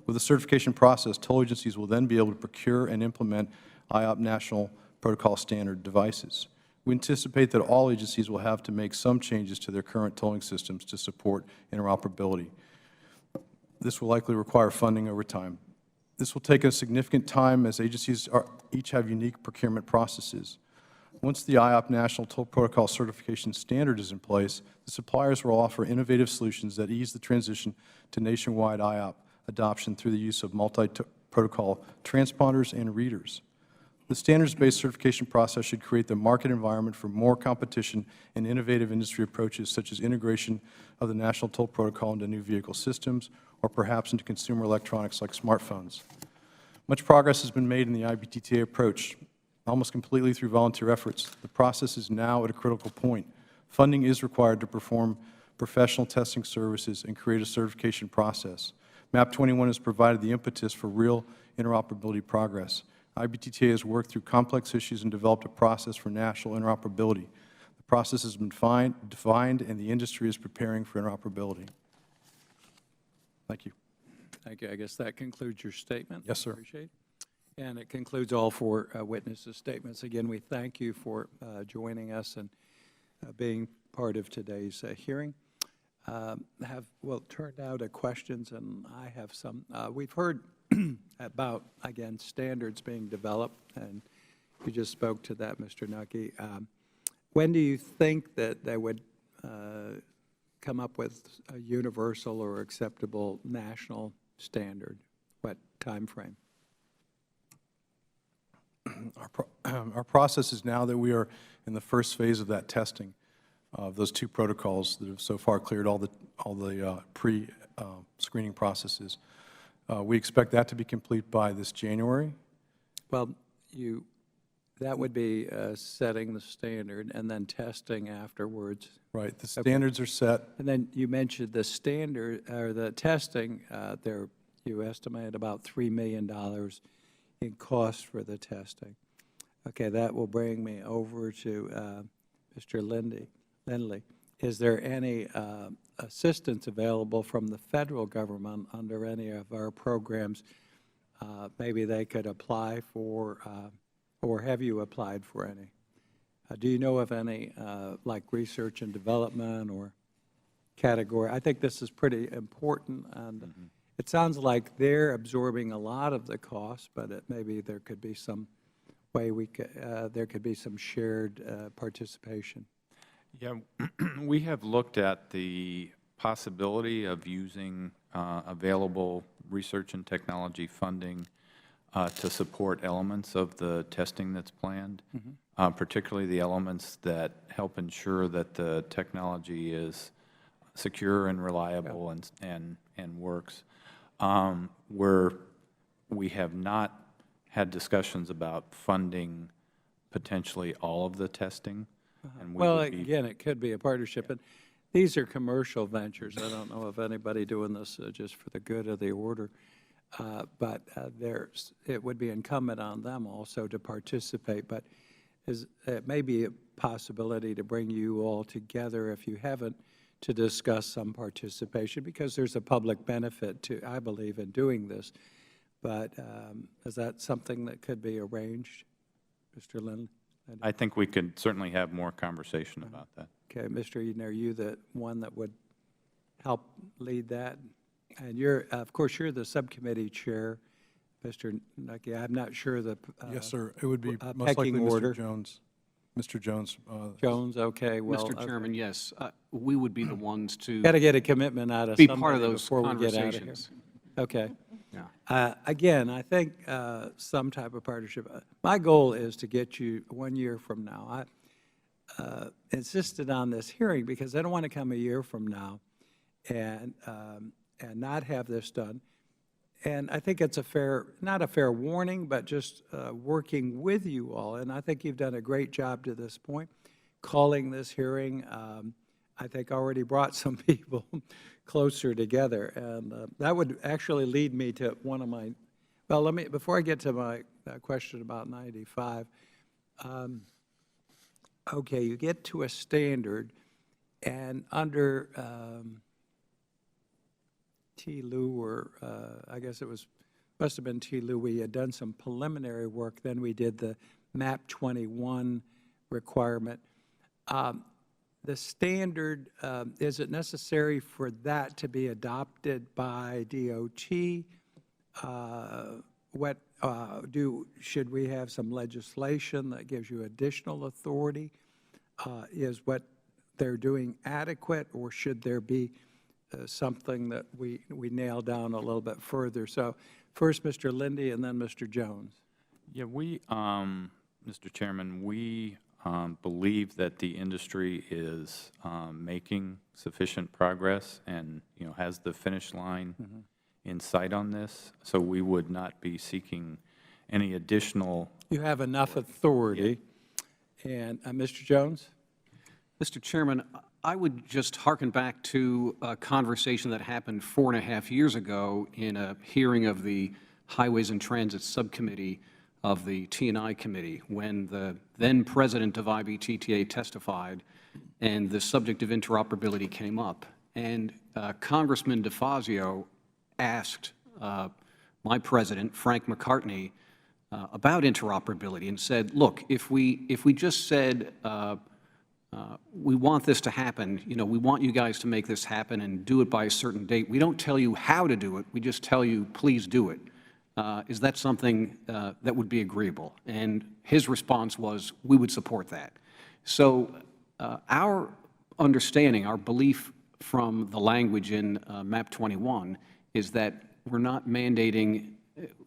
With the certification process, toll agencies will then be able to procure and implement IOP national protocol standard devices. We anticipate that all agencies will have to make some changes to their current tolling systems to support interoperability. This will likely require funding over time. This will take a significant time as agencies each have unique procurement processes. Once the IOP National Toll Protocol Certification Standard is in place, the suppliers will offer innovative solutions that ease the transition to nationwide IOP adoption through the use of multi-protocol transponders and readers. The standards-based certification process should create the market environment for more competition and innovative industry approaches, such as integration of the National Toll Protocol into new vehicle systems, or perhaps into consumer electronics like smartphones. Much progress has been made in the IBTTA approach, almost completely through volunteer efforts. The process is now at a critical point. Funding is required to perform professional testing services and create a certification process. MAP 21 has provided the impetus for real interoperability progress. IBTTA has worked through complex issues and developed a process for national interoperability. The process has been defined, and the industry is preparing for interoperability. Thank you. Thank you. I guess that concludes your statement. Yes, sir. Appreciate it. And it concludes all four witnesses' statements. Again, we thank you for joining us and being part of today's hearing. We'll turn now to questions, and I have some. We've heard about, again, standards being developed, and you just spoke to that, Mr. Nucky. When do you think that they would come up with a universal or acceptable national standard? What time frame? Our process is now that we are in the first phase of that testing of those two protocols that have so far cleared all the pre-screening processes. We expect that to be complete by this January. Well, that would be setting the standard and then testing afterwards. Right. The standards are set. And then you mentioned the standard, or the testing, you estimate about $3 million in cost for the testing. Okay, that will bring me over to Mr. Lindley. Is there any assistance available from the federal government under any of our programs? Maybe they could apply for, or have you applied for any? Do you know of any, like research and development or category? I think this is pretty important, and it sounds like they're absorbing a lot of the cost, but maybe there could be some way there could be some shared participation. Yeah, we have looked at the possibility of using available research and technology funding to support elements of the testing that's planned, particularly the elements that help ensure that the technology is secure and reliable and works. Where we have not had discussions about funding potentially all of the testing. And well, again, it could be a partnership. And these are commercial ventures. I don't know of anybody doing this just for the good of the order. But it would be incumbent on them also to participate. But it may be a possibility to bring you all together, if you haven't, to discuss some participation, because there's a public benefit to, I believe, in doing this. But is that something that could be arranged, Mr. Lindley? I think we could certainly have more conversation about that. Okay, Mr. Eden, are you the one that would help lead that? And you're, of course, you're the subcommittee chair, Mr. Nucky. I'm not sure the Yes, sir. It would be most likely order. Mr. Jones. Mr. Jones. Jones, okay. Well, Mr. Chairman, yes, we would be the ones to got to get a commitment out of be somebody part of those before we get out of here. conversations. Okay. Yeah. Again, I think some type of partnership. My goal is to get you 1 year from now. I insisted on this hearing because I don't want to come a year from now and not have this done. And I think it's not a fair warning, but just working with you all. And I think you've done a great job to this point. Calling this hearing, I think, already brought some people closer together. And that would actually lead me to one of my, well, before I get to my question about 95, okay, you get to a standard, and under TLU, or I guess it must have been TLU, we had done some preliminary work, then we did the MAP 21 requirement. The standard, is it necessary for that to be adopted by DOT? Should we have some legislation that gives you additional authority? Is what they're doing adequate, or should there be something that we nail down a little bit further? So first, Mr. Lindy, and then Mr. Jones. Yeah, Mr. Chairman, we believe that the industry is making sufficient progress and, has the finish line in sight on this. So we would not be seeking any additional. You have enough authority. And Mr. Jones? Mr. Chairman, I would just hearken back to a conversation that happened 4.5 years ago in a hearing of the Highways and Transit Subcommittee of the T&I Committee, when the then president of IBTTA testified and the subject of interoperability came up. And Congressman DeFazio asked my president, Frank McCartney, about interoperability and said, look, if we just said we want this to happen, we want you guys to make this happen and do it by a certain date. We don't tell you how to do it. We just tell you, please do it. Is that something that would be agreeable? And his response was, we would support that. So our understanding, our belief from the language in MAP 21 is that we're not mandating,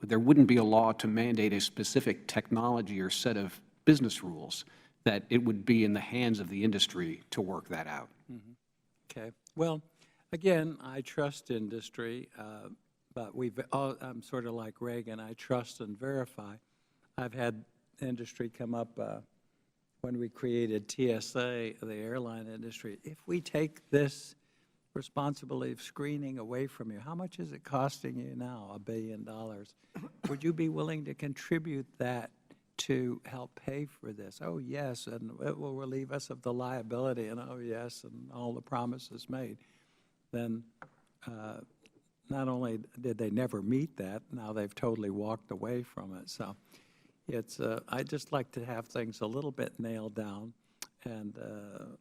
there wouldn't be a law to mandate a specific technology or set of business rules, that it would be in the hands of the industry to work that out. Okay. Well, again, I trust industry, but I'm sort of like Reagan. I trust and verify. I've had industry come up when we created TSA, the airline industry. If we take this responsibility of screening away from you, how much is it costing you now? $1 billion. Would you be willing to contribute that to help pay for this? Oh, yes, and it will relieve us of the liability, and oh, yes, and all the promises made. Then not only did they never meet that, now they've totally walked away from it. So it's, I just like to have things a little bit nailed down and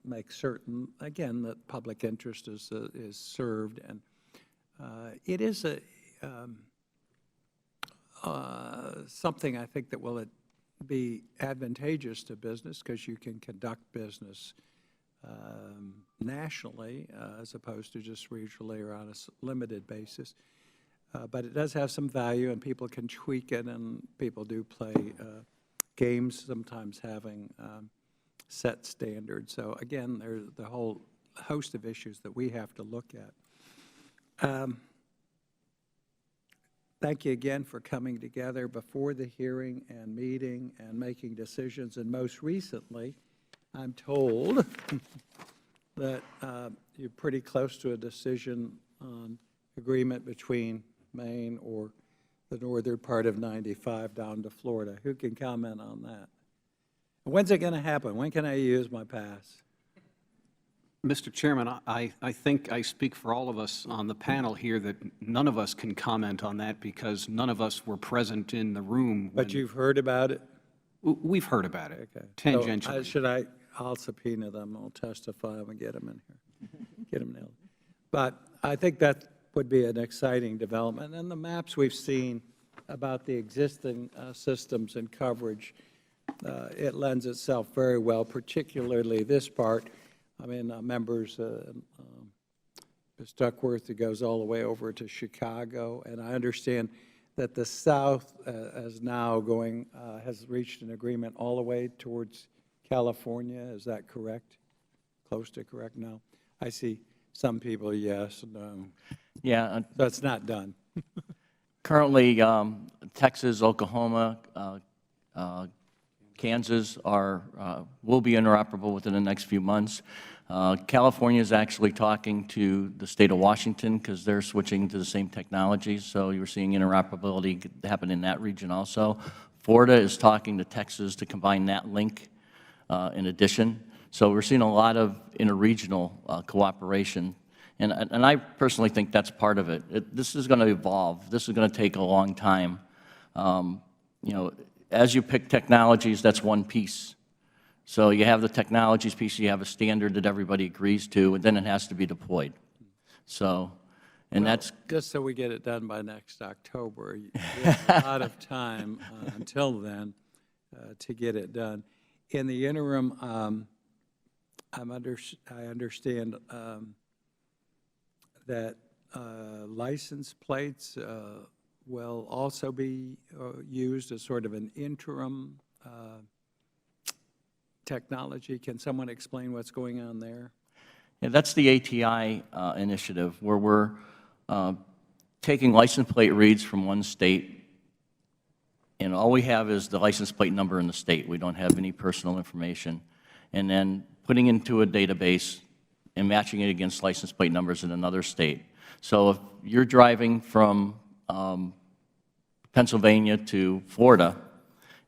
make certain, again, that public interest is served. And it is something I think that will be advantageous to business, because you can conduct business nationally as opposed to just regionally or on a limited basis. But it does have some value, and people can tweak it, and people do play games, sometimes having set standards. So again, there's the whole host of issues that we have to look at. Thank you again for coming together before the hearing and meeting and making decisions. And most recently, I'm told that you're pretty close to a decision on agreement between Maine or the northern part of 95 down to Florida. Who can comment on that? When's it going to happen? When can I use my pass? Mr. Chairman, I think I speak for all of us on the panel here that none of us can comment on that, because none of us were present in the room. But you've heard about it? We've heard about it, Okay. tangentially. So I'll subpoena them, I'll testify them and get them in here, get them nailed. But I think that would be an exciting development. And the maps we've seen about the existing systems and coverage, it lends itself very well, particularly this part. I mean, members, Ms. Duckworth, it goes all the way over to Chicago, and I understand that the South is now has reached an agreement all the way towards California. Is that correct? Close to correct? No. I see some people, yes, no. Yeah. So it's not done. Currently, Texas, Oklahoma, Kansas will be interoperable within the next few months. California is actually talking to the state of Washington, because they're switching to the same technology, so you're seeing interoperability happen in that region also. Florida is talking to Texas to combine that link in addition. So we're seeing a lot of interregional cooperation, and I personally think that's part of it. This is going to evolve. This is going to take a long time. As you pick technologies, that's one piece. So you have the technologies piece, you have a standard that everybody agrees to, and then it has to be deployed. So, and that's just so we get it done by next October. You have a lot of time until then to get it done. In the interim, I understand that license plates will also be used as sort of an interim technology. Can someone explain what's going on there? Yeah, that's the ATI initiative, where we're taking license plate reads from one state, and all we have is the license plate number in the state. We don't have any personal information. And then putting into a database and matching it against license plate numbers in another state. So if you're driving from Pennsylvania to Florida,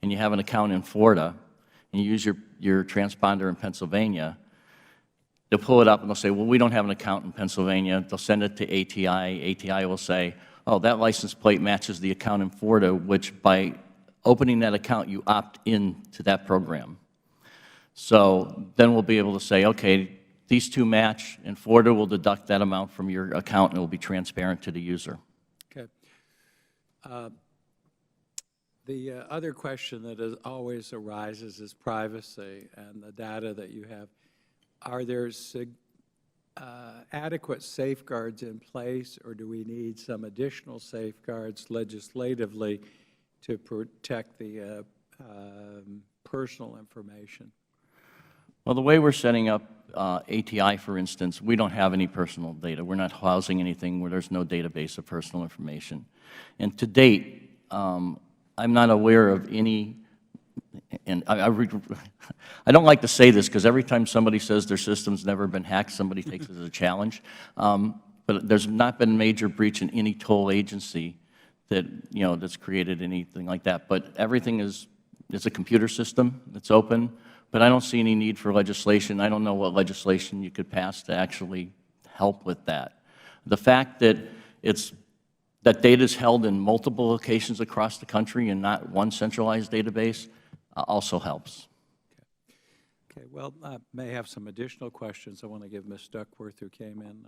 and you have an account in Florida, and you use your transponder in Pennsylvania, they'll pull it up and they'll say, well, we don't have an account in Pennsylvania. They'll send it to ATI. ATI will say, oh, that license plate matches the account in Florida, which by opening that account, you opt in to that program. So then we'll be able to say, okay, these two match, and Florida will deduct that amount from your account, and it will be transparent to the user. Okay. The other question that always arises is privacy and the data that you have. Are there adequate safeguards in place, or do we need some additional safeguards legislatively to protect the personal information? Well, the way we're setting up ATI, for instance, we don't have any personal data. We're not housing anything where there's no database of personal information. And to date, I'm not aware of any, and I don't like to say this because every time somebody says their system's never been hacked, somebody takes it as a challenge. But there's not been major breach in any toll agency that, that's created anything like that. But everything is a computer system that's open. But I don't see any need for legislation. I don't know what legislation you could pass to actually help with that. The fact that that data is held in multiple locations across the country and not one centralized database also helps. Okay, well, I may have some additional questions. I want to give Ms. Duckworth, who came in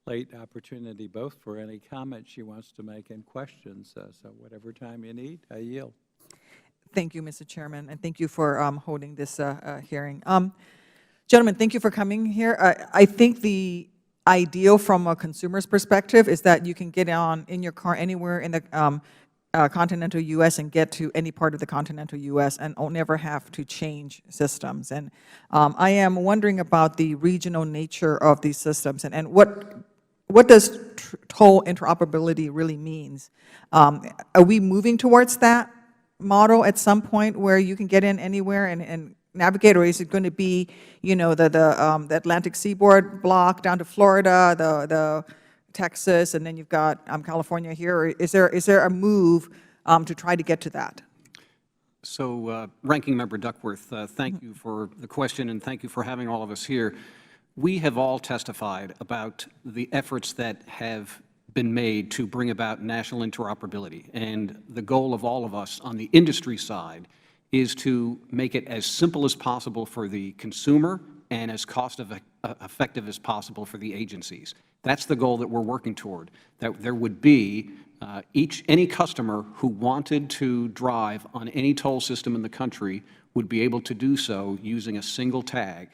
late, opportunity both for any comments she wants to make and questions. So whatever time you need, I yield. Thank you, Mr. Chairman, and thank you for holding this hearing. Gentlemen, thank you for coming here. I think the ideal from a consumer's perspective is that you can get on in your car anywhere in the continental U.S. and get to any part of the continental U.S. and never have to change systems. And I am wondering about the regional nature of these systems and what does toll interoperability really means? Are we moving towards that model at some point where you can get in anywhere and navigate, or is it going to be, the Atlantic seaboard block down to Florida, the Texas, and then you've got California here? Or is there a move to try to get to that? So, Ranking Member Duckworth, thank you for the question, and thank you for having all of us here. We have all testified about the efforts that have been made to bring about national interoperability, and the goal of all of us on the industry side is to make it as simple as possible for the consumer and as cost-effective as possible for the agencies. That's the goal that we're working toward, that there would be any customer who wanted to drive on any toll system in the country would be able to do so using a single tag,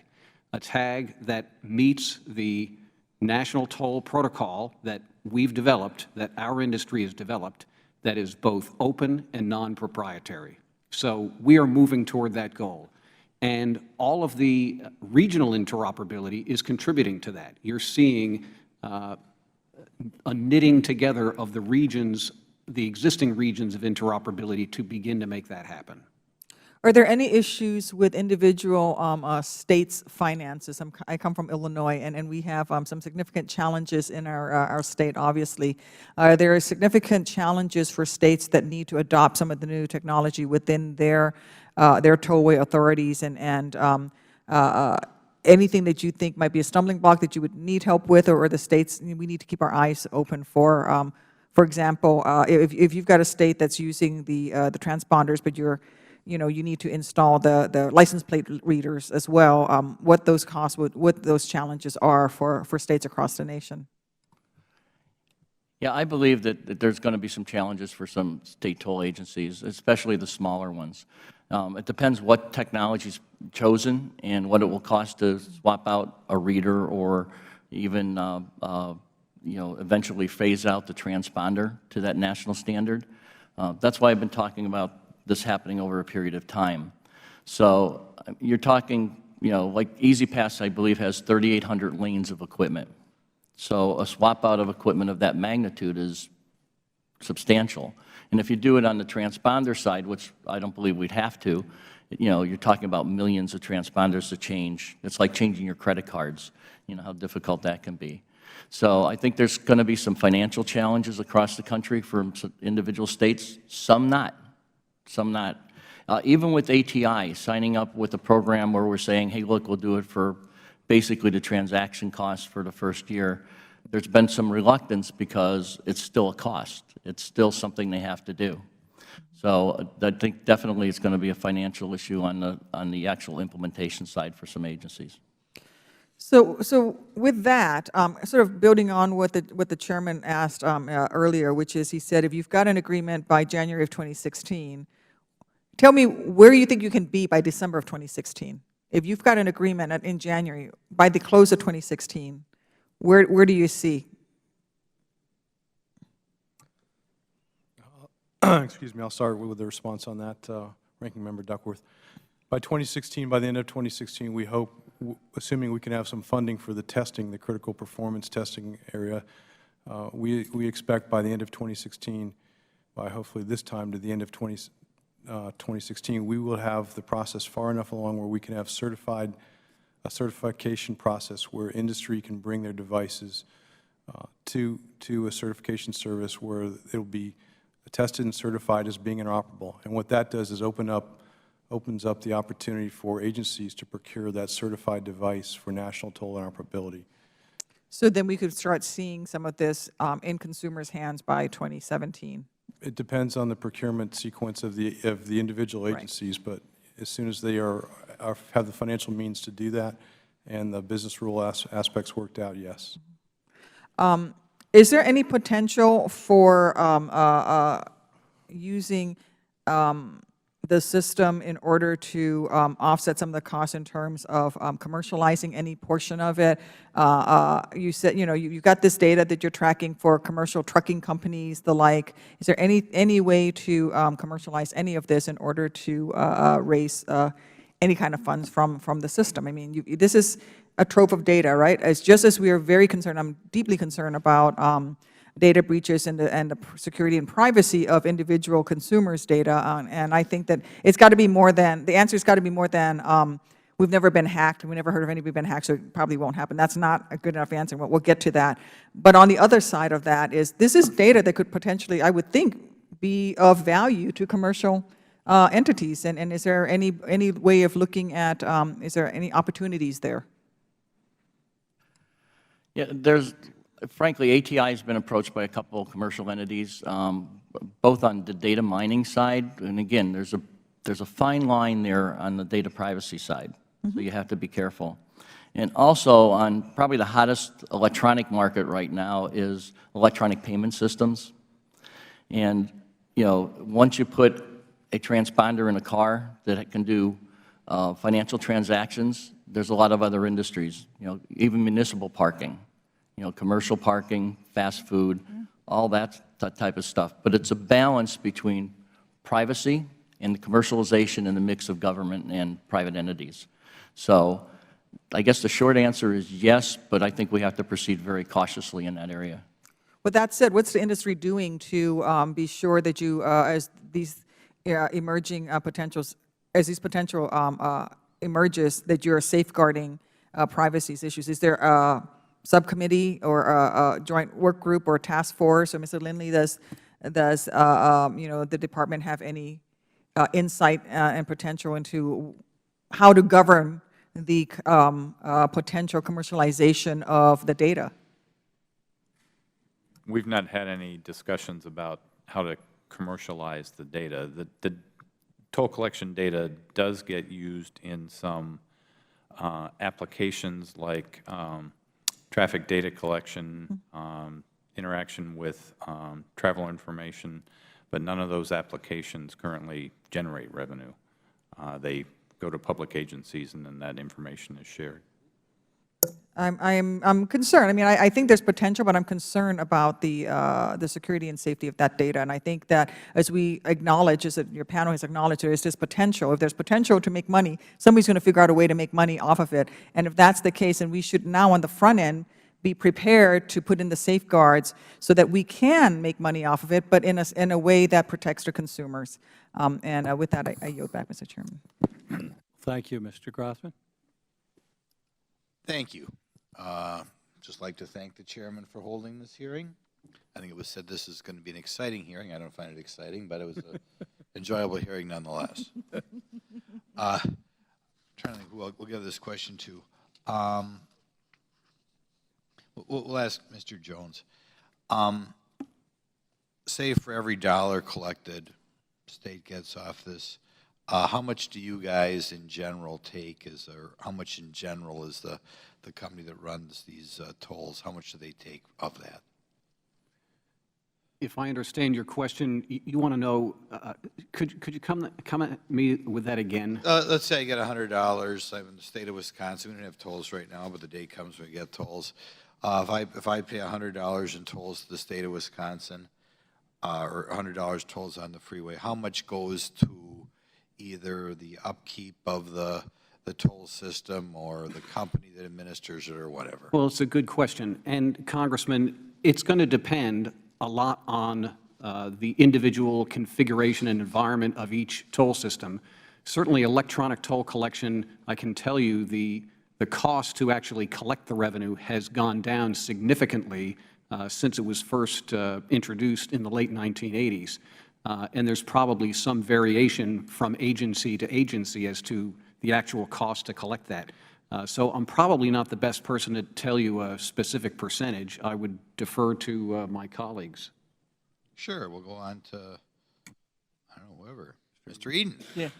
a tag that meets the national toll protocol that we've developed, that our industry has developed, that is both open and non-proprietary. So we are moving toward that goal. And all of the regional interoperability is contributing to that. You're seeing a knitting together of the regions, the existing regions of interoperability to begin to make that happen. Are there any issues with individual states' finances? I come from Illinois, and we have some significant challenges in our state, obviously. There are significant challenges for states that need to adopt some of the new technology within their tollway authorities, and anything that you think might be a stumbling block that you would need help with, or the states we need to keep our eyes open for. For example, if you've got a state that's using the transponders, but you need to install the license plate readers as well, what those costs, what those challenges are for states across the nation. Yeah, I believe that there's going to be some challenges for some state toll agencies, especially the smaller ones. It depends what technology is chosen and what it will cost to swap out a reader or even eventually phase out the transponder to that national standard. That's why I've been talking about this happening over a period of time. So you're talking, like Easy Pass, I believe, has 3,800 lanes of equipment. So a swap out of equipment of that magnitude is substantial. And if you do it on the transponder side, which I don't believe we'd have to, you're talking about millions of transponders to change. It's like changing your credit cards, how difficult that can be. So I think there's going to be some financial challenges across the country for individual states, some not. Even with ATI, signing up with a program where we're saying, hey, look, we'll do it for basically the transaction costs for the first year, there's been some reluctance because it's still a cost. It's still something they have to do. So I think definitely it's going to be a financial issue on the actual implementation side for some agencies. So with that, sort of building on what the chairman asked earlier, which is he said, if you've got an agreement by January of 2016, tell me where you think you can be by December of 2016. If you've got an agreement in January, by the close of 2016, where do you see? Excuse me, I'll start with the response on that, Ranking Member Duckworth. By 2016, by the end of 2016, we hope, assuming we can have some funding for the testing, the critical performance testing area, we expect by the end of 2016, by hopefully this time to the end of 2016, we will have the process far enough along where we can have a certification process where industry can bring their devices to a certification service where it will be tested and certified as being interoperable. And what that does is opens up the opportunity for agencies to procure that certified device for national toll interoperability. So then we could start seeing some of this in consumers' hands by 2017. It depends on the procurement sequence of the individual agencies, but as soon as they have the financial means to do that and the business rule aspects worked out, yes. Is there any potential for using the system in order to offset some of the costs in terms of commercializing any portion of it? You said, you've got this data that you're tracking for commercial trucking companies, the like. Is there any way to commercialize any of this in order to raise any kind of funds from the system? I mean, this is a trove of data, right? It's just as we are very concerned, I'm deeply concerned about data breaches and the security and privacy of individual consumers' data. And I think that it's got to be more than, the answer's got to be more than, we've never been hacked, and we never heard of anybody been hacked, so it probably won't happen. That's not a good enough answer. We'll get to that. But on the other side of that is, this is data that could potentially, I would think, be of value to commercial entities. And is there any way of looking at, is there any opportunities there? Yeah, frankly, ATI has been approached by a couple of commercial entities, both on the data mining side, and again, there's a fine line there on the data privacy side, so you have to be careful. And also, on probably the hottest electronic market right now is electronic payment systems. And once you put a transponder in a car that can do financial transactions, there's a lot of other industries, even municipal parking, commercial parking, fast food, all that type of stuff. But it's a balance between privacy and the commercialization and the mix of government and private entities. So I guess the short answer is yes, but I think we have to proceed very cautiously in that area. With that said, what's the industry doing to be sure that you, as these emerging potentials, as these potential emerges, that you're safeguarding privacy issues? Is there a subcommittee or a joint work group or a task force? Or Mr. Lindley, does the department have any insight and potential into how to govern the potential commercialization of the data? We've not had any discussions about how to commercialize the data. The toll collection data does get used in some applications like traffic data collection, interaction with travel information, but none of those applications currently generate revenue. They go to public agencies, and then that information is shared. I'm concerned. I mean, I think there's potential, but I'm concerned about the security and safety of that data. And I think that as we acknowledge, as your panel has acknowledged, there is this potential. If there's potential to make money, somebody's going to figure out a way to make money off of it. And if that's the case, then we should now on the front end be prepared to put in the safeguards so that we can make money off of it, but in a way that protects the consumers. And with that, I yield back, Mr. Chairman. Thank you, Mr. Grossman. Thank you. Just like to thank the chairman for holding this hearing. I think it was said this is going to be an exciting hearing. I don't find it exciting, but it was an enjoyable hearing nonetheless. Trying to think who we'll give this question to. We'll ask Mr. Jones. Say for every dollar collected, state gets off this, how much do you guys in general take, or how much in general is the company that runs these tolls, how much do they take of that? If I understand your question, you want to know, could you come at me with that again? Let's say I get $100. I'm in the state of Wisconsin. We don't have tolls right now, but the day comes when we get tolls. If I pay $100 in tolls to the state of Wisconsin, or $100 tolls on the freeway, how much goes to either the upkeep of the toll system or the company that administers it or whatever? Well, it's a good question. And Congressman, it's going to depend a lot on the individual configuration and environment of each toll system. Certainly electronic toll collection, I can tell you the cost to actually collect the revenue has gone down significantly since it was first introduced in the late 1980s. And there's probably some variation from agency to agency as to the actual cost to collect that. So I'm probably not the best person to tell you a specific percentage. I would defer to my colleagues. Sure, we'll go on to, I don't know, whoever. Mr. Eden. Yeah.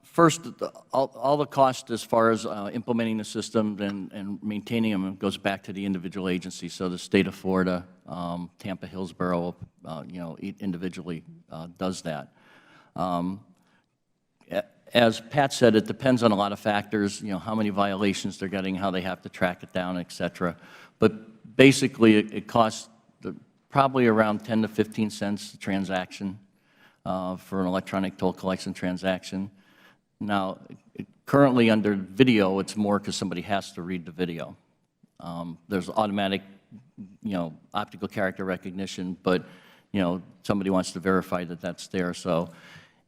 First, all the cost as far as implementing the system and maintaining them goes back to the individual agency. So the state of Florida, Tampa, Hillsborough, individually does that. As Pat said, it depends on a lot of factors, how many violations they're getting, how they have to track it down, et cetera. But basically, it costs probably around 10 to 15 cents a transaction for an electronic toll collection transaction. Now, currently under video, it's more because somebody has to read the video. There's automatic, optical character recognition, but, somebody wants to verify that that's there. So,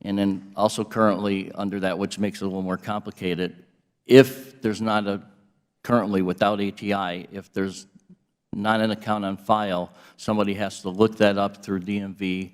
and then also currently under that, which makes it a little more complicated, if there's not currently without ATI, if there's not an account on file, somebody has to look that up through DMV,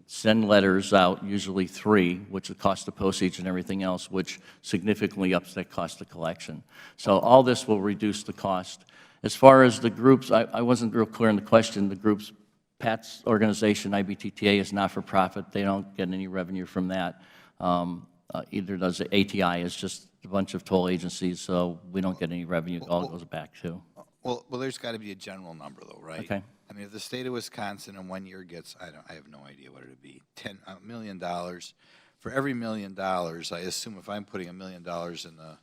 send letters out, usually 3, which would cost the postage and everything else, which significantly ups that cost of collection. So all this will reduce the cost. As far as the groups, I wasn't real clear on the question. The groups, Pat's organization, IBTTA, is not-for-profit. They don't get any revenue from that. Either does the ATI. It's just a bunch of toll agencies, so we don't get any revenue. It all goes back to. Well, there's got to be a general number, though, right? Okay. I mean, if the state of Wisconsin in 1 year gets, I have no idea what it would be, $1 million. For every $1 million, I assume if I'm putting $1 million in the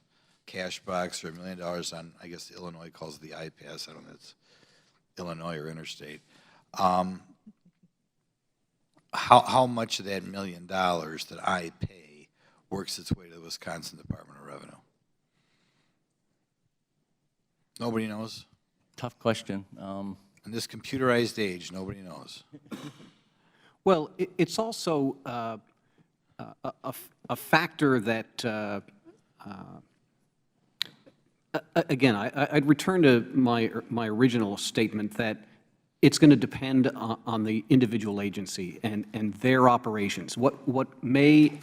cash box or $1 million on, I guess Illinois calls it the iPass, I don't know if it's Illinois or interstate. How much of that $1 million that I pay works its way to the Wisconsin Department of Revenue? Nobody knows? Tough question. In this computerized age, nobody knows. Well, it's also a factor that, again, I'd return to my original statement that it's going to depend on the individual agency and their operations. What may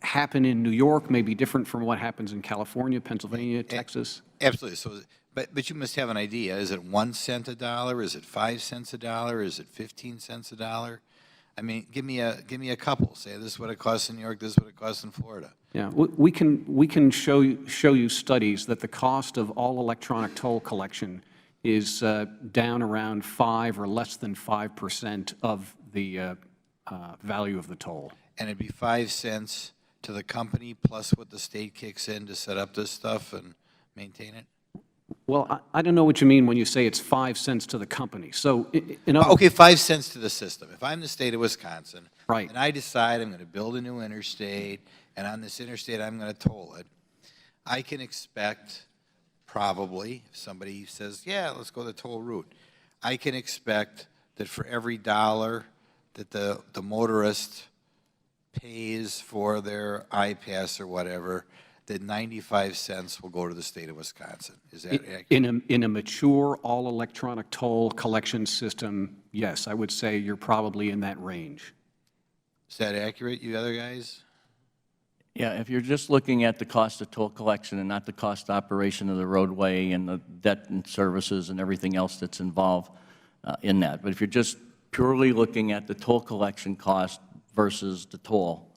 happen in New York may be different from what happens in California, Pennsylvania, Texas. Absolutely. So, but you must have an idea. Is it 1 cent a dollar? Is it 5 cents a dollar? Is it 15 cents a dollar? I mean, give me a couple. Say this is what it costs in New York. This is what it costs in Florida. Yeah, we can show you studies that the cost of all electronic toll collection is down around 5 or less than 5% of the value of the toll. And it'd be 5 cents to the company plus what the state kicks in to set up this stuff and maintain it? Well, I don't know what you mean when you say it's 5 cents to the company. So, in other Okay, 5 cents to the system. If I'm the state of Wisconsin. Right. And I decide I'm going to build a new interstate, and on this interstate I'm going to toll it, I can expect probably, if somebody says, yeah, let's go the toll route, I can expect that for every dollar that the motorist pays for their iPass or whatever, that 95 cents will go to the state of Wisconsin. Is that accurate? in a mature, all-electronic toll collection system, yes, I would say you're probably in that range. Is that accurate, you other guys? Yeah, if you're just looking at the cost of toll collection and not the cost of operation of the roadway and the debt and services and everything else that's involved in that. But if you're just purely looking at the toll collection cost versus the toll,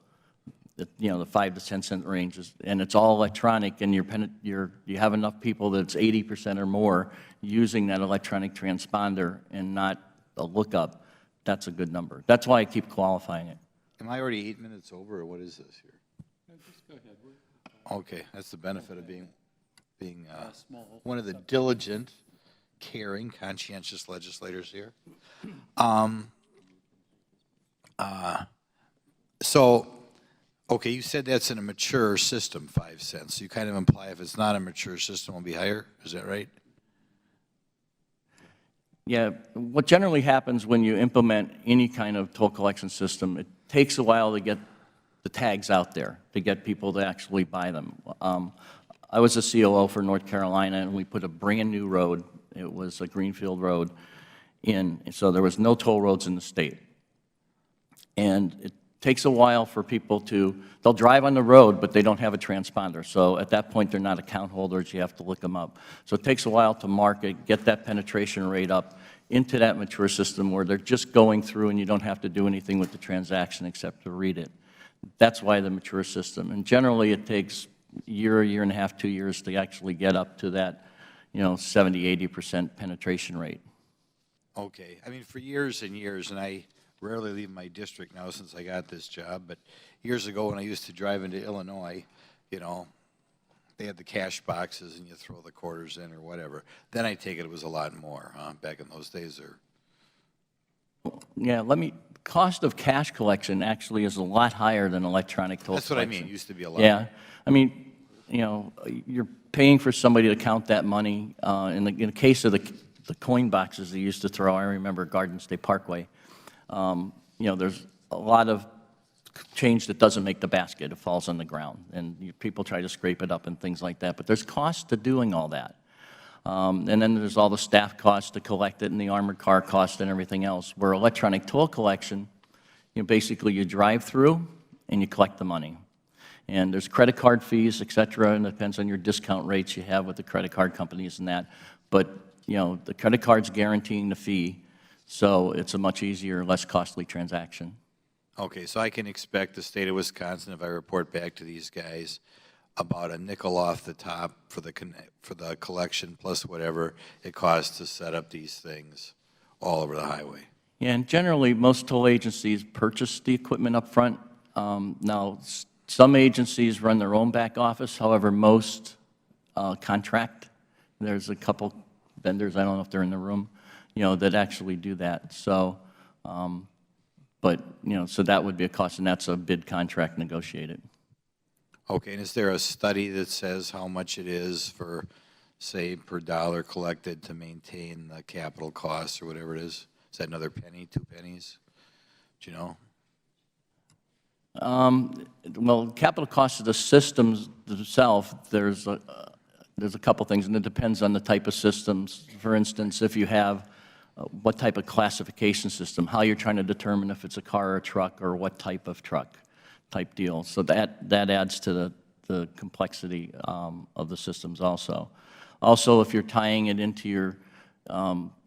the 5 to 10 cent range, and it's all electronic, and you have enough people that it's 80% or more using that electronic transponder and not a lookup, that's a good number. That's why I keep qualifying it. Am I already 8 minutes over, or what is this here? Okay, that's the benefit of being one of the diligent, caring, conscientious legislators here. So, okay, you said that's in a mature system, 5 cents. You kind of imply if it's not a mature system, it'll be higher. Is that right? Yeah, what generally happens when you implement any kind of toll collection system, it takes a while to get the tags out there, to get people to actually buy them. I was a COO for North Carolina, and we put a brand-new road, it was a greenfield road, in, so there was no toll roads in the state. And it takes a while for people to, they'll drive on the road, but they don't have a transponder. So at that point, they're not account holders, you have to look them up. So it takes a while to market, get that penetration rate up into that mature system where they're just going through and you don't have to do anything with the transaction except to read it. That's why the mature system. And generally, it takes a year and a half, 2 years to actually get up to that, 70, 80% penetration rate. Okay. I mean, for years and years, and I rarely leave my district now since I got this job, but years ago when I used to drive into Illinois, they had the cash boxes and you throw the quarters in or whatever. Then I take it was a lot more, back in those days. Yeah, cost of cash collection actually is a lot higher than electronic toll That's what I collection. mean, it used to be a lot. Yeah, I mean, you're paying for somebody to count that money. In the case of the coin boxes they used to throw, I remember Garden State Parkway, there's a lot of change that doesn't make the basket. It falls on the ground, and people try to scrape it up and things like that. But there's cost to doing all that. And then there's all the staff costs to collect it and the armored car cost and everything else. Where electronic toll collection, basically you drive through and you collect the money. And there's credit card fees, et cetera, and it depends on your discount rates you have with the credit card companies and that. But, the credit card's guaranteeing the fee, so it's a much easier, less costly transaction. Okay, so I can expect the state of Wisconsin, if I report back to these guys, about a nickel off the top for the collection plus whatever it costs to set up these things all over the highway. Yeah, and generally, most toll agencies purchase the equipment up front. Now, some agencies run their own back office. However, most contract. There's a couple vendors, I don't know if they're in the room, that actually do that. So, so that would be a cost, and that's a bid contract negotiated. Okay, and is there a study that says how much it is for, say, per dollar collected to maintain the capital costs or whatever it is? Is that another penny, 2 pennies? Do you know? Well, capital costs of the systems themselves, there's a couple things, and it depends on the type of systems. For instance, if you have what type of classification system, how you're trying to determine if it's a car or a truck or what type of truck type deal. So that adds to the complexity of the systems also. Also, if you're tying it into your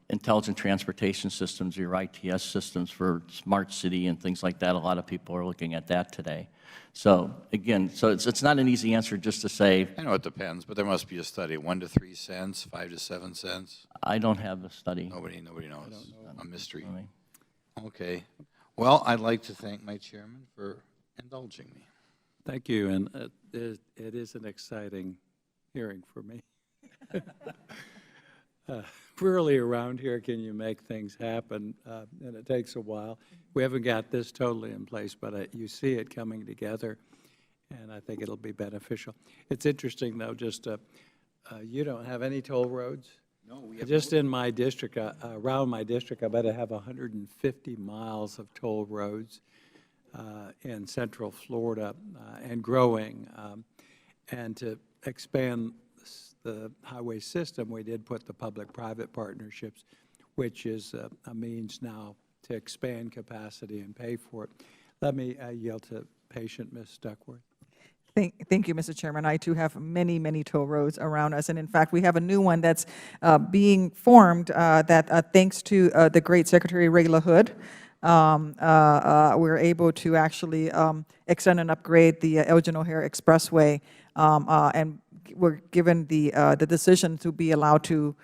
intelligent transportation systems, your ITS systems for smart city and things like that, a lot of people are looking at that today. So again, it's not an easy answer just to say. I know it depends, but there must be a study, 1 to 3 cents, 5 to 7 cents. I don't have the study. Nobody knows. A mystery. Okay. Well, I'd like to thank my chairman for indulging me. Thank you, and it is an exciting hearing for me. Rarely around here can you make things happen, and it takes a while. We haven't got this totally in place, but you see it coming together, and I think it'll be beneficial. It's interesting, though, just you don't have any toll roads? No, we have. Just in my district, around my district, I bet I have 150 miles of toll roads in central Florida and growing. And to expand the highway system, we did put the public-private partnerships, which is a means now to expand capacity and pay for it. Let me yield to patient Ms. Duckworth. Thank you, Mr. Chairman. I too have many, many toll roads around us, and in fact, we have a new one that's being formed that, thanks to the great Secretary Ray LaHood, we're able to actually extend and upgrade the Elgin O'Hare Expressway, and we're given the decision to be allowed to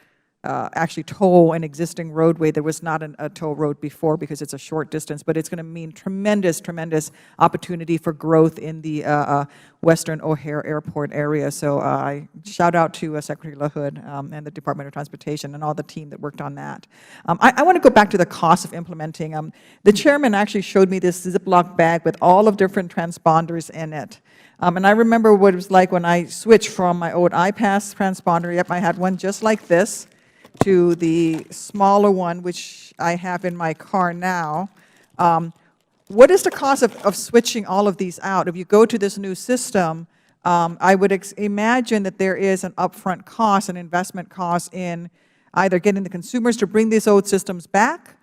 actually toll an existing roadway that was not a toll road before because it's a short distance, but it's going to mean tremendous, tremendous opportunity for growth in the Western O'Hare Airport area. So I shout out to Secretary LaHood and the Department of Transportation and all the team that worked on that. I want to go back to the cost of implementing. The chairman actually showed me this Ziploc bag with all of different transponders in it. And I remember what it was like when I switched from my old iPass transponder, yep, I had one just like this, to the smaller one, which I have in my car now. What is the cost of switching all of these out? If you go to this new system, I would imagine that there is an upfront cost, an investment cost in either getting the consumers to bring these old systems back,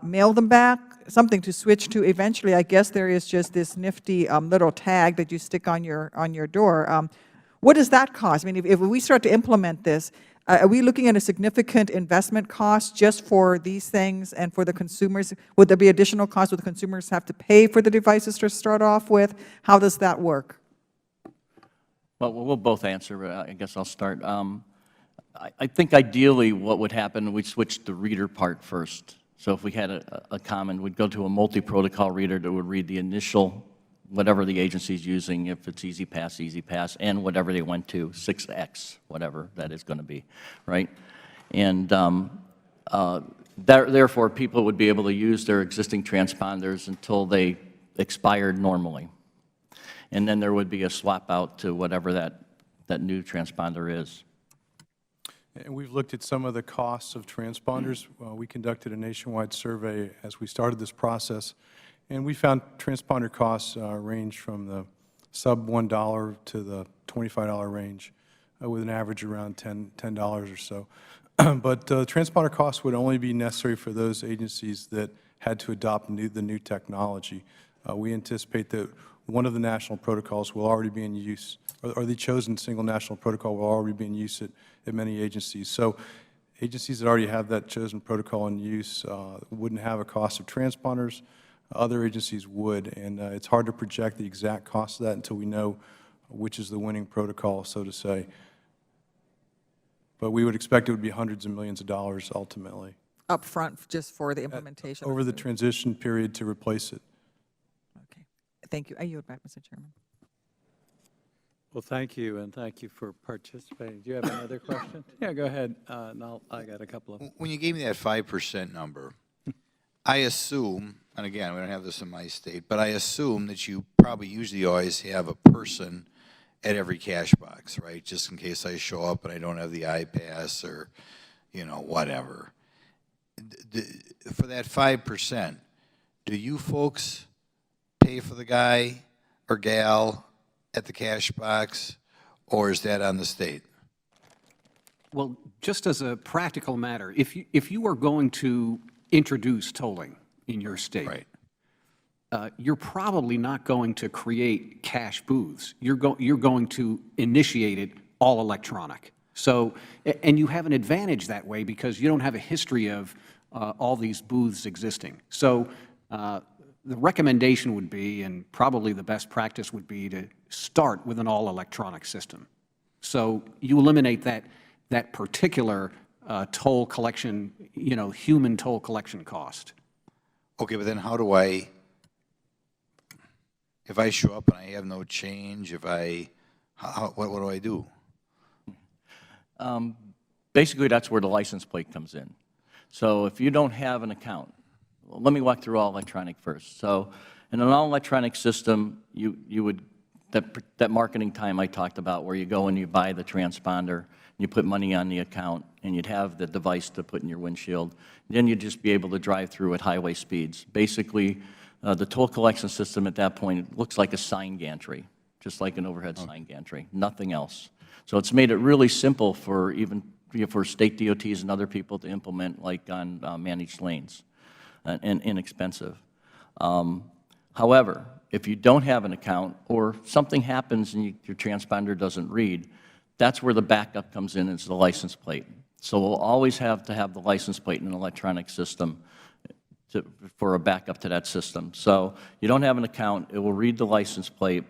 mail them back, something to switch to. Eventually, I guess there is just this nifty little tag that you stick on your door. What does that cost? I mean, if we start to implement this, are we looking at a significant investment cost just for these things and for the consumers? Would there be additional costs? Would the consumers have to pay for the devices to start off with? How does that work? Well, we'll both answer, but I guess I'll start. I think ideally what would happen, we'd switch the reader part first. So if we had a common, we'd go to a multi-protocol reader that would read the initial, whatever the agency's using, if it's EasyPass, and whatever they went to, 6X, whatever that is going to be, right? And therefore, people would be able to use their existing transponders until they expired normally. And then there would be a swap out to whatever that new transponder is. And we've looked at some of the costs of transponders. We conducted a nationwide survey as we started this process, and we found transponder costs range from the sub $1 to the $25 range, with an average around $10 or so. But transponder costs would only be necessary for those agencies that had to adopt the new technology. We anticipate that one of the national protocols will already be in use, or the chosen single national protocol will already be in use at many agencies. So agencies that already have that chosen protocol in use wouldn't have a cost of transponders. Other agencies would, and it's hard to project the exact cost of that until we know which is the winning protocol, so to say. But we would expect it would be hundreds of millions of dollars ultimately. Up front, just for the implementation? Over the transition period to replace it. Okay. Thank you. I yield back, Mr. Chairman. Well, thank you, and thank you for participating. Do you have another question? Yeah, go ahead. I got a couple of them. When you gave me that 5% number, I assume, and again, we don't have this in my state, but I assume that you probably usually always have a person at every cash box, right? Just in case I show up and I don't have the iPass or, you know, whatever. For that 5%, do you folks pay for the guy or gal at the cash box, or is that on the state? Well, just as a practical matter, if you are going to introduce tolling in your state, Right. You're probably not going to create cash booths. You're going to initiate it all electronic. So, and you have an advantage that way because you don't have a history of all these booths existing. So the recommendation would be, and probably the best practice would be, to start with an all-electronic system. So you eliminate that particular toll collection, you know, human toll collection cost. Okay, but then how do if I show up and I have no change, what do I do? Basically, that's where the license plate comes in. So if you don't have an account, well, let me walk through all electronic first. So in an all-electronic system, you would, that marketing time I talked about where you go and you buy the transponder, and you put money on the account, and you'd have the device to put in your windshield. Then you'd just be able to drive through at highway speeds. Basically, the toll collection system at that point looks like a sign gantry, just like an overhead sign gantry, nothing else. So it's made it really simple for even for state DOTs and other people to implement, like on managed lanes, and inexpensive. However, if you don't have an account or something happens and your transponder doesn't read, that's where the backup comes in, is the license plate. So we'll always have to have the license plate in an electronic system for a backup to that system. So you don't have an account, it will read the license plate,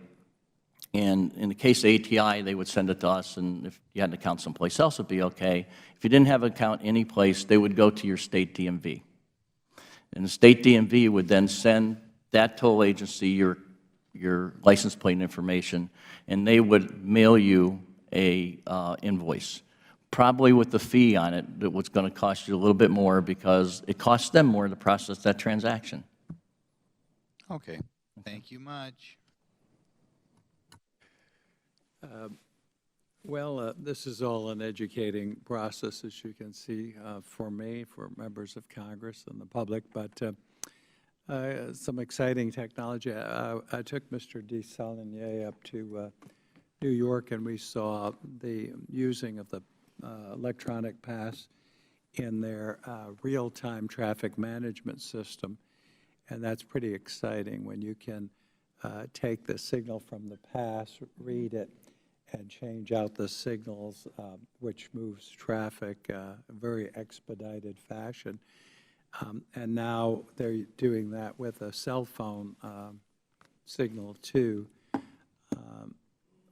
and in the case of ATI, they would send it to us, and if you had an account someplace else, it would be okay. If you didn't have an account any place, they would go to your state DMV. And the state DMV would then send that toll agency your license plate information, and they would mail you a invoice, probably with the fee on it that was going to cost you a little bit more because it costs them more to process that transaction. Okay, thank you much. Well, this is all an educating process, as you can see, for me, for members of Congress and the public, but some exciting technology. I took Mr. Desalegn up to New York, and we saw the using of the electronic pass in their real-time traffic management system, and that's pretty exciting when you can take the signal from the pass, read it, and change out the signals, which moves traffic in a very expedited fashion. And now they're doing that with a cell phone signal, too.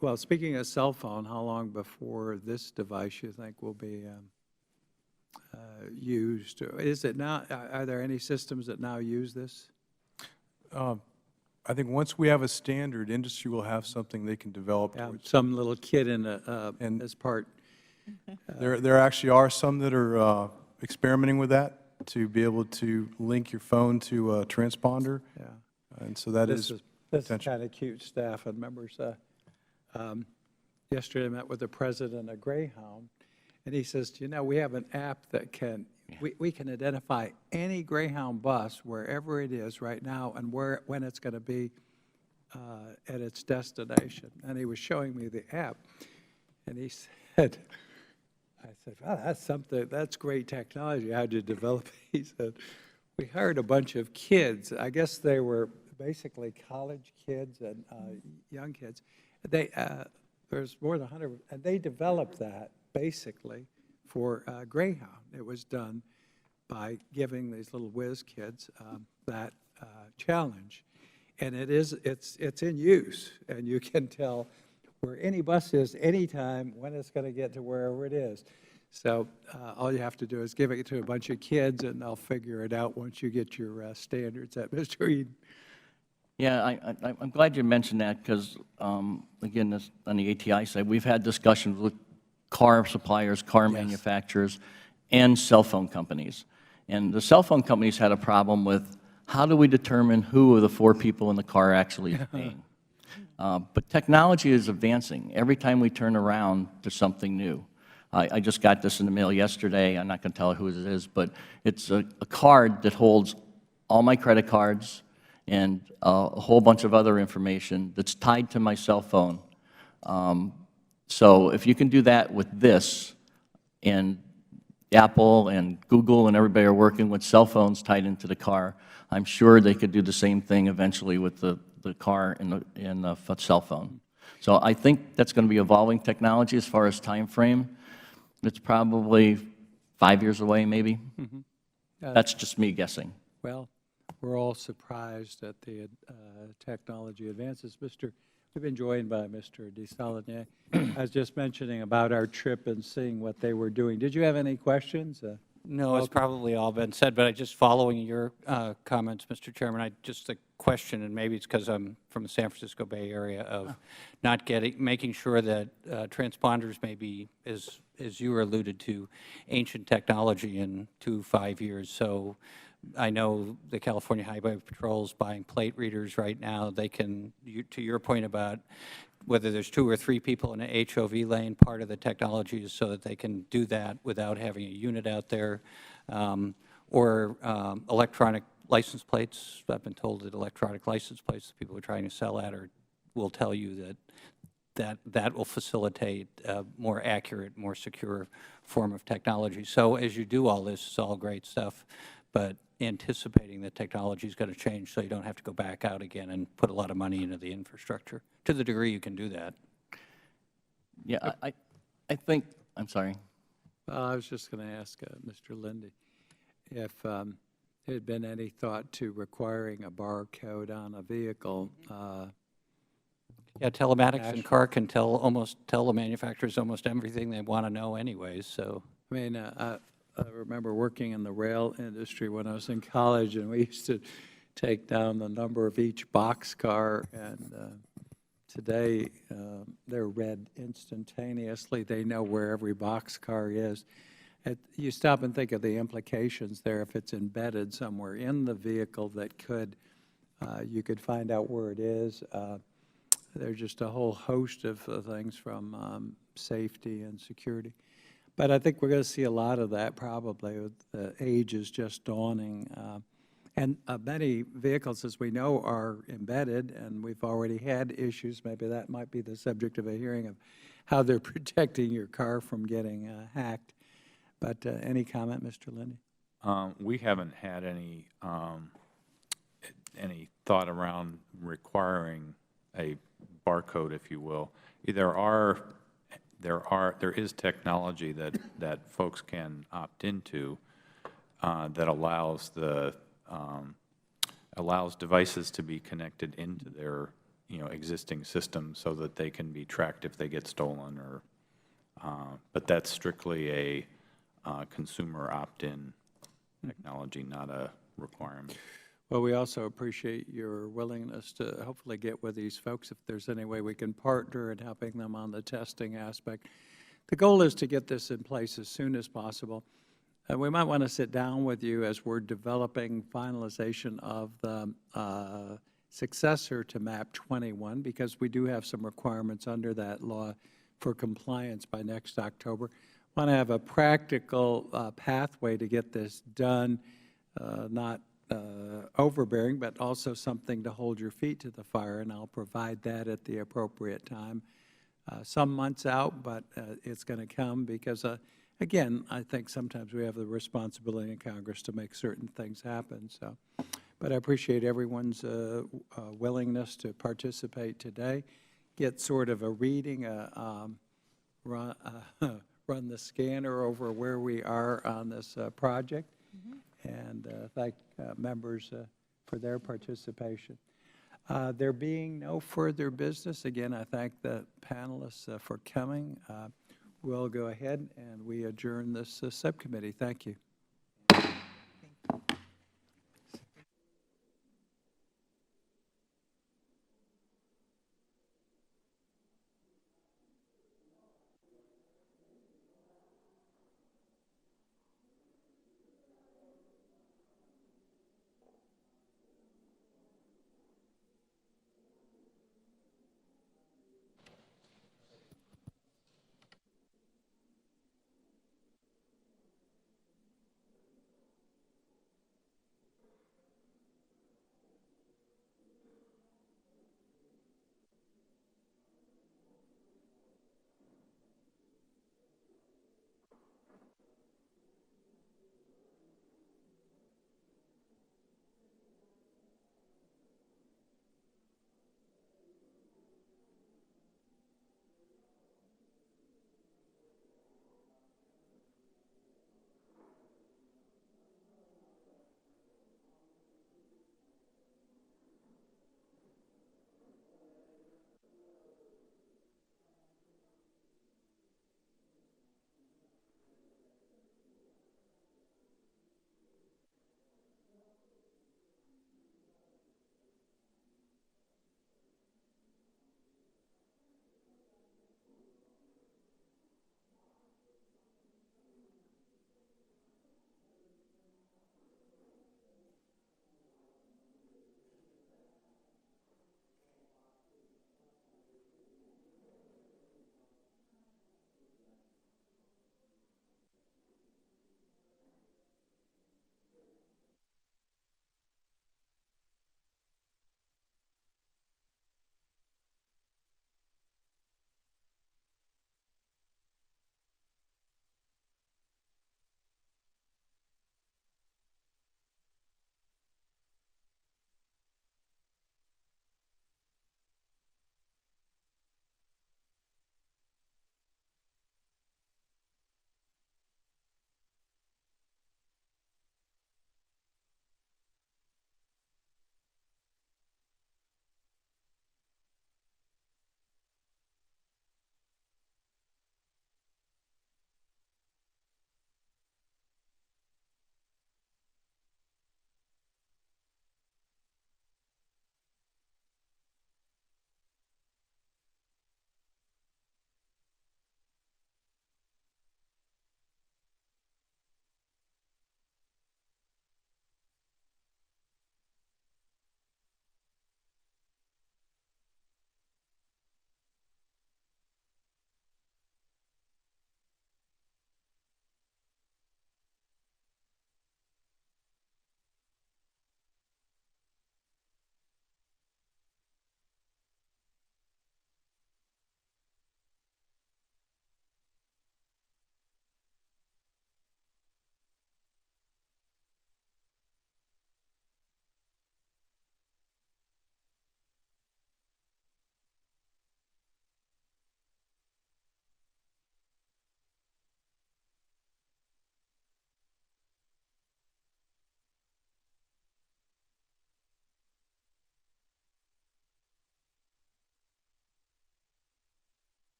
Well, speaking of cell phone, how long before this device you think will be used? Is it now, are there any systems that now use this? I think once we have a standard, industry will have something they can develop. Yeah, some little kid in as part. There actually are some that are experimenting with that to be able to link your phone to a transponder. Yeah. And so that This is is potential. kind of cute staff and members. Yesterday I met with the president of Greyhound, and he says, you know, we have an app that can, we can identify any Greyhound bus wherever it is right now and when it's going to be at its destination. And he was showing me the app, and he said, I said, wow, that's something, that's great technology. How'd you develop it? He said, we hired a bunch of kids. I guess they were basically college kids and young kids. There's more than 100, and they developed that basically for Greyhound. It was done by giving these little whiz kids that challenge, and it's in use, and you can tell where any bus is anytime when it's going to get to wherever it is. So all you have to do is give it to a bunch of kids, and they'll figure it out once you get your standards at Mr. Eden. Yeah, I'm glad you mentioned that because, again, this, on the ATI side, we've had discussions with car suppliers, car manufacturers, and cell phone companies. And the cell phone companies had a problem with how do we determine who of the 4 people in the car actually is paying. But technology is advancing. Every time we turn around, there's something new. I just got this in the mail yesterday. I'm not going to tell who it is, but it's a card that holds all my credit cards and a whole bunch of other information that's tied to my cell phone. So if you can do that with this, and Apple and Google and everybody are working with cell phones tied into the car, I'm sure they could do the same thing eventually with the car and the cell phone. So I think that's going to be evolving technology as far as time frame. It's probably 5 years away, maybe. Mm-hmm. That's just me guessing. Well, we're all surprised at the technology advances. We've been joined by Mr. Desalegn. I was just mentioning about our trip and seeing what they were doing. Did you have any questions? No, it's probably all been said, but just following your comments, Mr. Chairman, just a question, and maybe it's because I'm from the San Francisco Bay Area, of making sure that transponders may be, as you alluded to, ancient technology in 5 years. So I know the California Highway Patrol is buying plate readers right now. They can, to your point about whether there's 2 or 3 people in an HOV lane, part of the technology is so that they can do that without having a unit out there, or electronic license plates. I've been told that electronic license plates that people are trying to sell at will tell you that will facilitate a more accurate, more secure form of technology. So as you do all this, it's all great stuff, but anticipating that technology is going to change so you don't have to go back out again and put a lot of money into the infrastructure, to the degree you can do that. Yeah, I think, I'm sorry. Well, I was just going to ask Mr. Lindy if there had been any thought to requiring a barcode on a vehicle. Yeah, telematics in car can tell the manufacturers almost everything they want to know anyways, so. I mean, I remember working in the rail industry when I was in college, and we used to take down the number of each boxcar, and today they're read instantaneously. They know where every boxcar is. You stop and think of the implications there if it's embedded somewhere in the vehicle that you could find out where it is. There's just a whole host of things from safety and security. But I think we're going to see a lot of that probably. The age is just dawning. And many vehicles, as we know, are embedded, and we've already had issues. Maybe that might be the subject of a hearing, of how they're protecting your car from getting hacked. But any comment, Mr. Lindy? We haven't had any thought around requiring a barcode, if you will. There is technology that folks can opt into that allows devices to be connected into their existing system so that they can be tracked if they get stolen, or but that's strictly a consumer opt-in technology, not a requirement. Well, we also appreciate your willingness to hopefully get with these folks if there's any way we can partner in helping them on the testing aspect. The goal is to get this in place as soon as possible. We might want to sit down with you as we're developing finalization of the successor to MAP 21, because we do have some requirements under that law for compliance by next October. Want to have a practical pathway to get this done, not overbearing, but also something to hold your feet to the fire, and I'll provide that at the appropriate time. Some months out, but it's going to come because, again, I think sometimes we have the responsibility in Congress to make certain things happen. So, but I appreciate everyone's willingness to participate today, get sort of a reading, run the scanner over where we are on this project, and thank members for their participation. There being no further business, again, I thank the panelists for coming. We'll go ahead and we adjourn this subcommittee. Thank you.